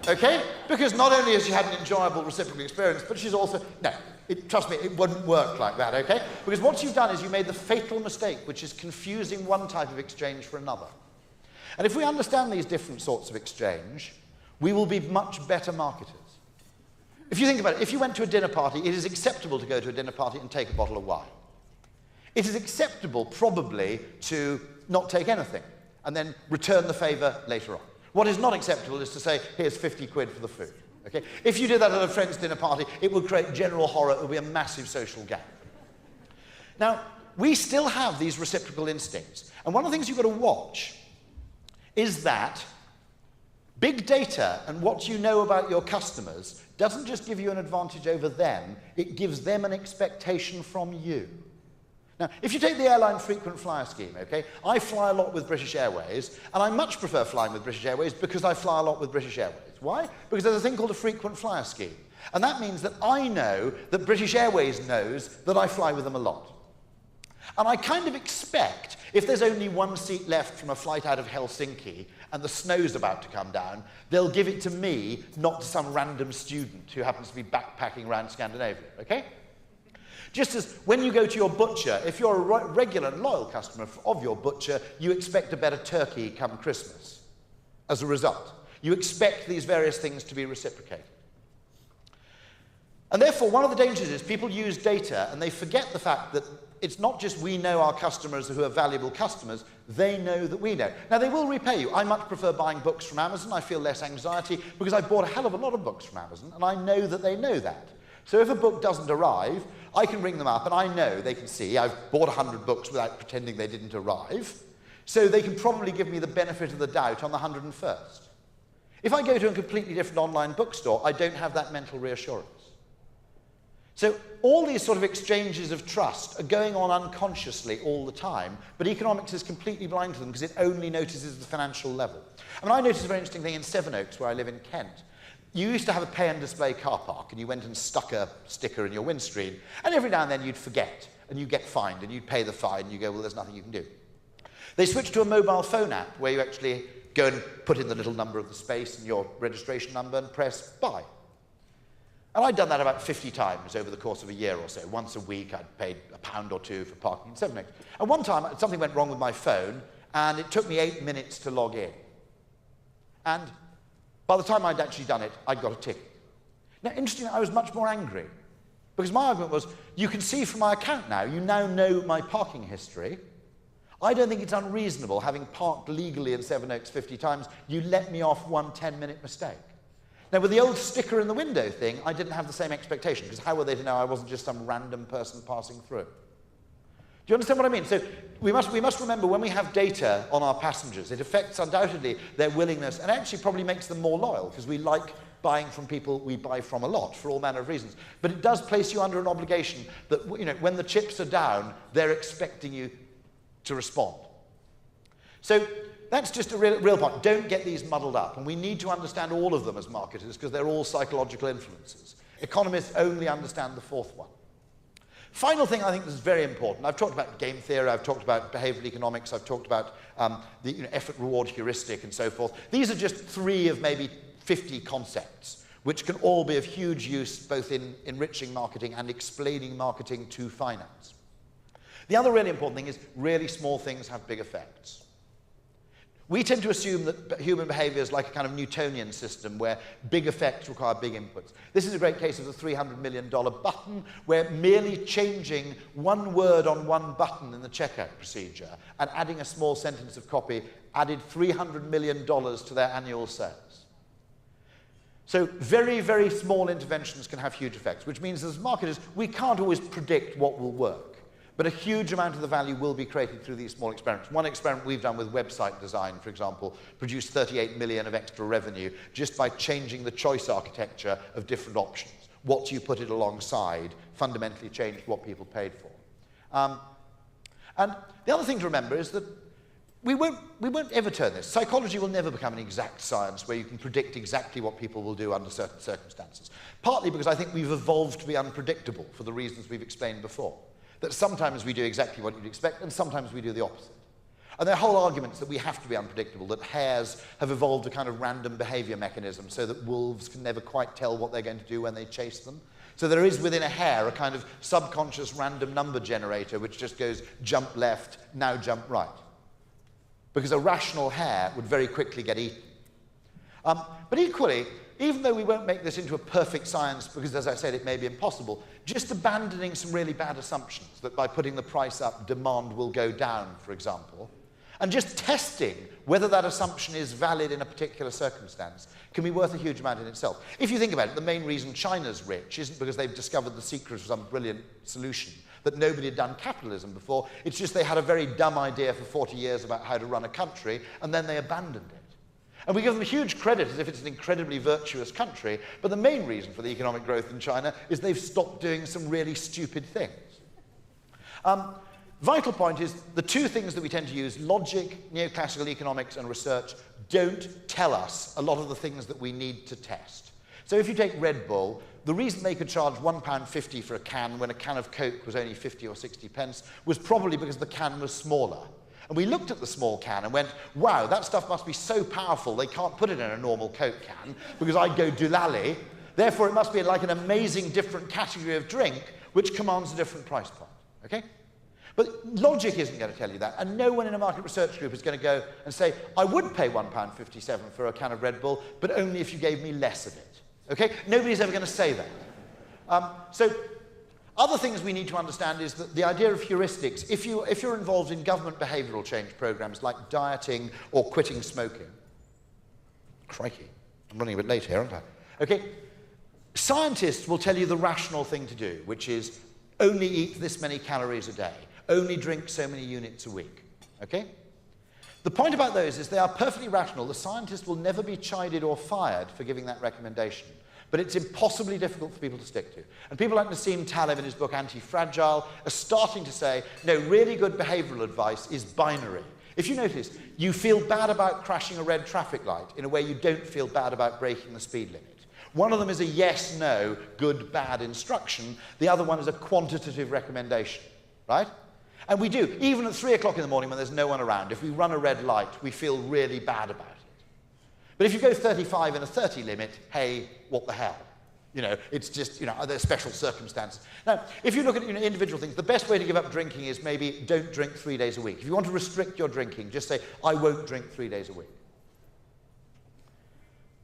Okay? Because not only has she had an enjoyable reciprocal experience, but she's also... No, trust me, it wouldn't work like that, okay? Because what you've done is you made the fatal mistake, which is confusing one type of exchange for another. And if we understand these different sorts of exchange, we will be much better marketers. If you think about it, if you went to a dinner party, it is acceptable to go to a dinner party and take a bottle of wine. It is acceptable, probably, to not take anything and then return the favour later on. What is not acceptable is to say, here's 50 quid for the food. Okay? If you did that at a friend's dinner party, it would create general horror. It would be a massive social gap. Now, we still have these reciprocal instincts. And one of the things you've got to watch is that big data and what you know about your customers doesn't just give you an advantage over them, it gives them an expectation from you. Now, if you take the airline frequent flyer scheme, okay, I fly a lot with British Airways, and I much prefer flying with British Airways because I fly a lot with British Airways. Why? Because there's a thing called a frequent flyer scheme. And that means that I know that British Airways knows that I fly with them a lot. And I kind of expect, if there's only 1 seat left from a flight out of Helsinki and the snow's about to come down, they'll give it to me, not to some random student who happens to be backpacking around Scandinavia, okay? Just as when you go to your butcher, if you're a regular and loyal customer of your butcher, you expect a better turkey come Christmas. As a result, you expect these various things to be reciprocated. And therefore, one of the dangers is people use data and they forget the fact that it's not just we know our customers who are valuable customers, they know that we know. Now, they will repay you. I much prefer buying books from Amazon. I feel less anxiety because I bought a hell of a lot of books from Amazon, and I know that they know that. So if a book doesn't arrive, I can ring them up, and I know they can see I've bought 100 books without pretending they didn't arrive, so they can probably give me the benefit of the doubt on the 101st. If I go to a completely different online bookstore, I don't have that mental reassurance. So all these sort of exchanges of trust are going on unconsciously all the time, but economics is completely blind to them because it only notices the financial level. I mean, I noticed a very interesting thing in Sevenoaks, where I live in Kent. You used to have a pay and display car park, and you went and stuck a sticker in your windscreen, and every now and then you'd forget, and you'd get fined, and you'd pay the fine, and you go, well, there's nothing you can do. They switched to a mobile phone app where you actually go and put in the little number of the space and your registration number and press buy. And I'd done that about 50 times over the course of a year or so. Once a week, I'd paid £1 or £2 for parking in Sevenoaks. And one time, something went wrong with my phone, and it took me 8 minutes to log in. And by the time I'd actually done it, I'd got a ticket. Now, interestingly, I was much more angry, because my argument was, you can see from my account now, you now know my parking history. I don't think it's unreasonable, having parked legally in Sevenoaks 50 times, you let me off one 10-minute mistake. Now, with the old sticker in the window thing, I didn't have the same expectation, because how were they to know I wasn't just some random person passing through? Do you understand what I mean? So we must remember, when we have data on our passengers, it affects undoubtedly their willingness, and actually probably makes them more loyal, because we like buying from people we buy from a lot, for all manner of reasons. But it does place you under an obligation that, you know, when the chips are down, they're expecting you to respond. So that's just a real point. Don't get these muddled up. And we need to understand all of them as marketers, because they're all psychological influences. Economists only understand the fourth one. Final thing I think is very important. I've talked about game theory, I've talked about behavioral economics, I've talked about the effort-reward heuristic and so forth. These are just 3 of maybe 50 concepts, which can all be of huge use both in enriching marketing and explaining marketing to finance. The other really important thing is really small things have big effects. We tend to assume that human behavior is like a kind of Newtonian system where big effects require big inputs. This is a great case of the $300 million button, where merely changing one word on one button in the checkout procedure and adding a small sentence of copy added $300 million to their annual sales. So very, very small interventions can have huge effects, which means as marketers, we can't always predict what will work. But a huge amount of the value will be created through these small experiments. One experiment we've done with website design, for example, produced 38 million of extra revenue just by changing the choice architecture of different options. What you put it alongside fundamentally changed what people paid for. And the other thing to remember is that we won't ever turn this. Psychology will never become an exact science where you can predict exactly what people will do under certain circumstances. Partly because I think we've evolved to be unpredictable for the reasons we've explained before. That sometimes we do exactly what you'd expect, and sometimes we do the opposite. And there are whole arguments that we have to be unpredictable, that hares have evolved a kind of random behavior mechanism so that wolves can never quite tell what they're going to do when they chase them. So there is within a hare a kind of subconscious random number generator which just goes jump left, now jump right. Because a rational hare would very quickly get eaten. But equally, even though we won't make this into a perfect science, because as I said, it may be impossible, just abandoning some really bad assumptions, that by putting the price up, demand will go down, for example, and just testing whether that assumption is valid in a particular circumstance, can be worth a huge amount in itself. If you think about it, the main reason China's rich isn't because they've discovered the secret of some brilliant solution, that nobody had done capitalism before. It's just they had a very dumb idea for 40 years about how to run a country, and then they abandoned it. And we give them huge credit as if it's an incredibly virtuous country, but the main reason for the economic growth in China is they've stopped doing some really stupid things. Vital point is the 2 things that we tend to use, logic, neoclassical economics, and research, don't tell us a lot of the things that we need to test. So if you take Red Bull, the reason they could charge £1.50 for a can when a can of Coke was only 50 or 60 pence was probably because the can was smaller. And we looked at the small can and went, wow, that stuff must be so powerful, they can't put it in a normal Coke can, because I'd go doolally. Therefore, it must be like an amazing different category of drink, which commands a different price point, okay? But logic isn't going to tell you that, and no one in a market research group is going to go and say, I would pay £1.57 for a can of Red Bull, but only if you gave me less of it, okay? Nobody's ever going to say that. So other things we need to understand is that the idea of heuristics, if you're involved in government behavioural change programs like dieting or quitting smoking, crikey, I'm running a bit late here, aren't I? Okay, scientists will tell you the rational thing to do, which is only eat this many calories a day, only drink so many units a week, okay? The point about those is they are perfectly rational. The scientist will never be chided or fired for giving that recommendation. But it's impossibly difficult for people to stick to. And people like Nassim Taleb in his book Anti-Fragile are starting to say, no, really good behavioural advice is binary. If you notice, you feel bad about crashing a red traffic light in a way you don't feel bad about breaking the speed limit. One of them is a yes, no, good, bad instruction. The other one is a quantitative recommendation, right? And we do, even at 3 o'clock in the morning when there's no one around, if we run a red light, we feel really bad about it. But if you go 35 in a 30 limit, hey, what the hell? You know, it's just, you know, there's special circumstances. Now, if you look at individual things, the best way to give up drinking is maybe don't drink 3 days a week. If you want to restrict your drinking, just say, I won't drink 3 days a week.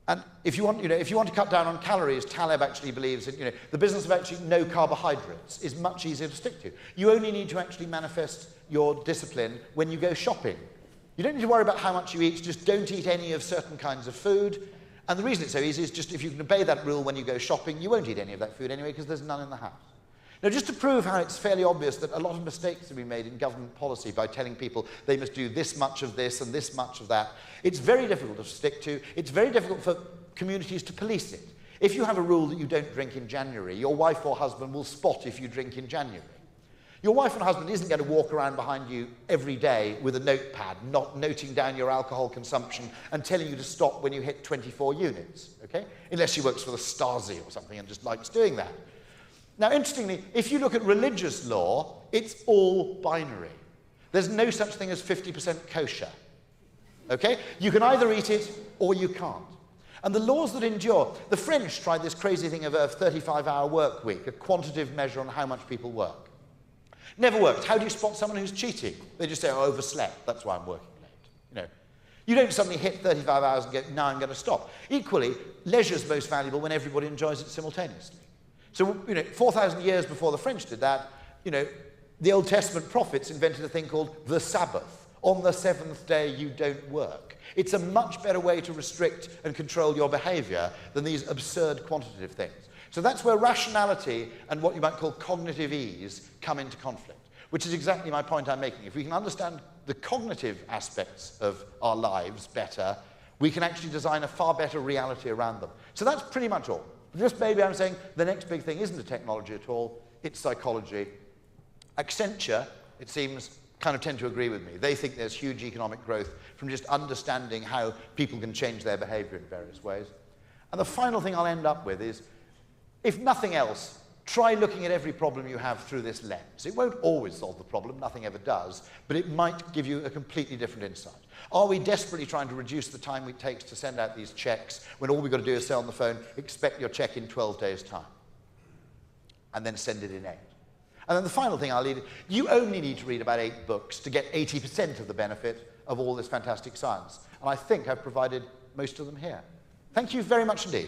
And if you want, if you want to cut down on calories, Taleb actually believes that, the business of actually no carbohydrates is much easier to stick to. You only need to actually manifest your discipline when you go shopping. You don't need to worry about how much you eat, just don't eat any of certain kinds of food. And the reason it's so easy is just if you can obey that rule when you go shopping, you won't eat any of that food anyway because there's none in the house. Now, just to prove how it's fairly obvious that a lot of mistakes have been made in government policy by telling people they must do this much of this and this much of that, it's very difficult to stick to. It's very difficult for communities to police it. If you have a rule that you don't drink in January, your wife or husband will spot if you drink in January. Your wife and husband isn't going to walk around behind you every day with a notepad, not noting down your alcohol consumption and telling you to stop when you hit 24 units, okay? Unless she works for the Stasi or something and just likes doing that. Now, interestingly, if you look at religious law, it's all binary. There's no such thing as 50% kosher, okay? You can either eat it or you can't. And the laws that endure, the French tried this crazy thing of a 35-hour work week, a quantitative measure on how much people work. Never worked. How do you spot someone who's cheating? They just say, oh, overslept. That's why I'm working late. You don't suddenly hit 35 hours and go, now I'm going to stop. Equally, leisure's most valuable when everybody enjoys it simultaneously. So, 4,000 years before the French did that, the Old Testament prophets invented a thing called the Sabbath. On the seventh day, you don't work. It's a much better way to restrict and control your behavior than these absurd quantitative things. So that's where rationality and what you might call cognitive ease come into conflict, which is exactly my point I'm making. If we can understand the cognitive aspects of our lives better, we can actually design a far better reality around them. So that's pretty much all. Just maybe I'm saying the next big thing isn't a technology at all, it's psychology. Accenture, it seems, kind of tend to agree with me. They think there's huge economic growth from just understanding how people can change their behavior in various ways. And the final thing I'll end up with is, if nothing else, try looking at every problem you have through this lens. It won't always solve the problem, nothing ever does, but it might give you a completely different insight. Are we desperately trying to reduce the time it takes to send out these checks when all we've got to do is say on the phone, expect your check in 12 days' time, and then send it in 8? And then the final thing I'll leave, you only need to read about 8 books to get 80% of the benefit of all this fantastic science. And I think I've provided most of them here. Thank you very much indeed.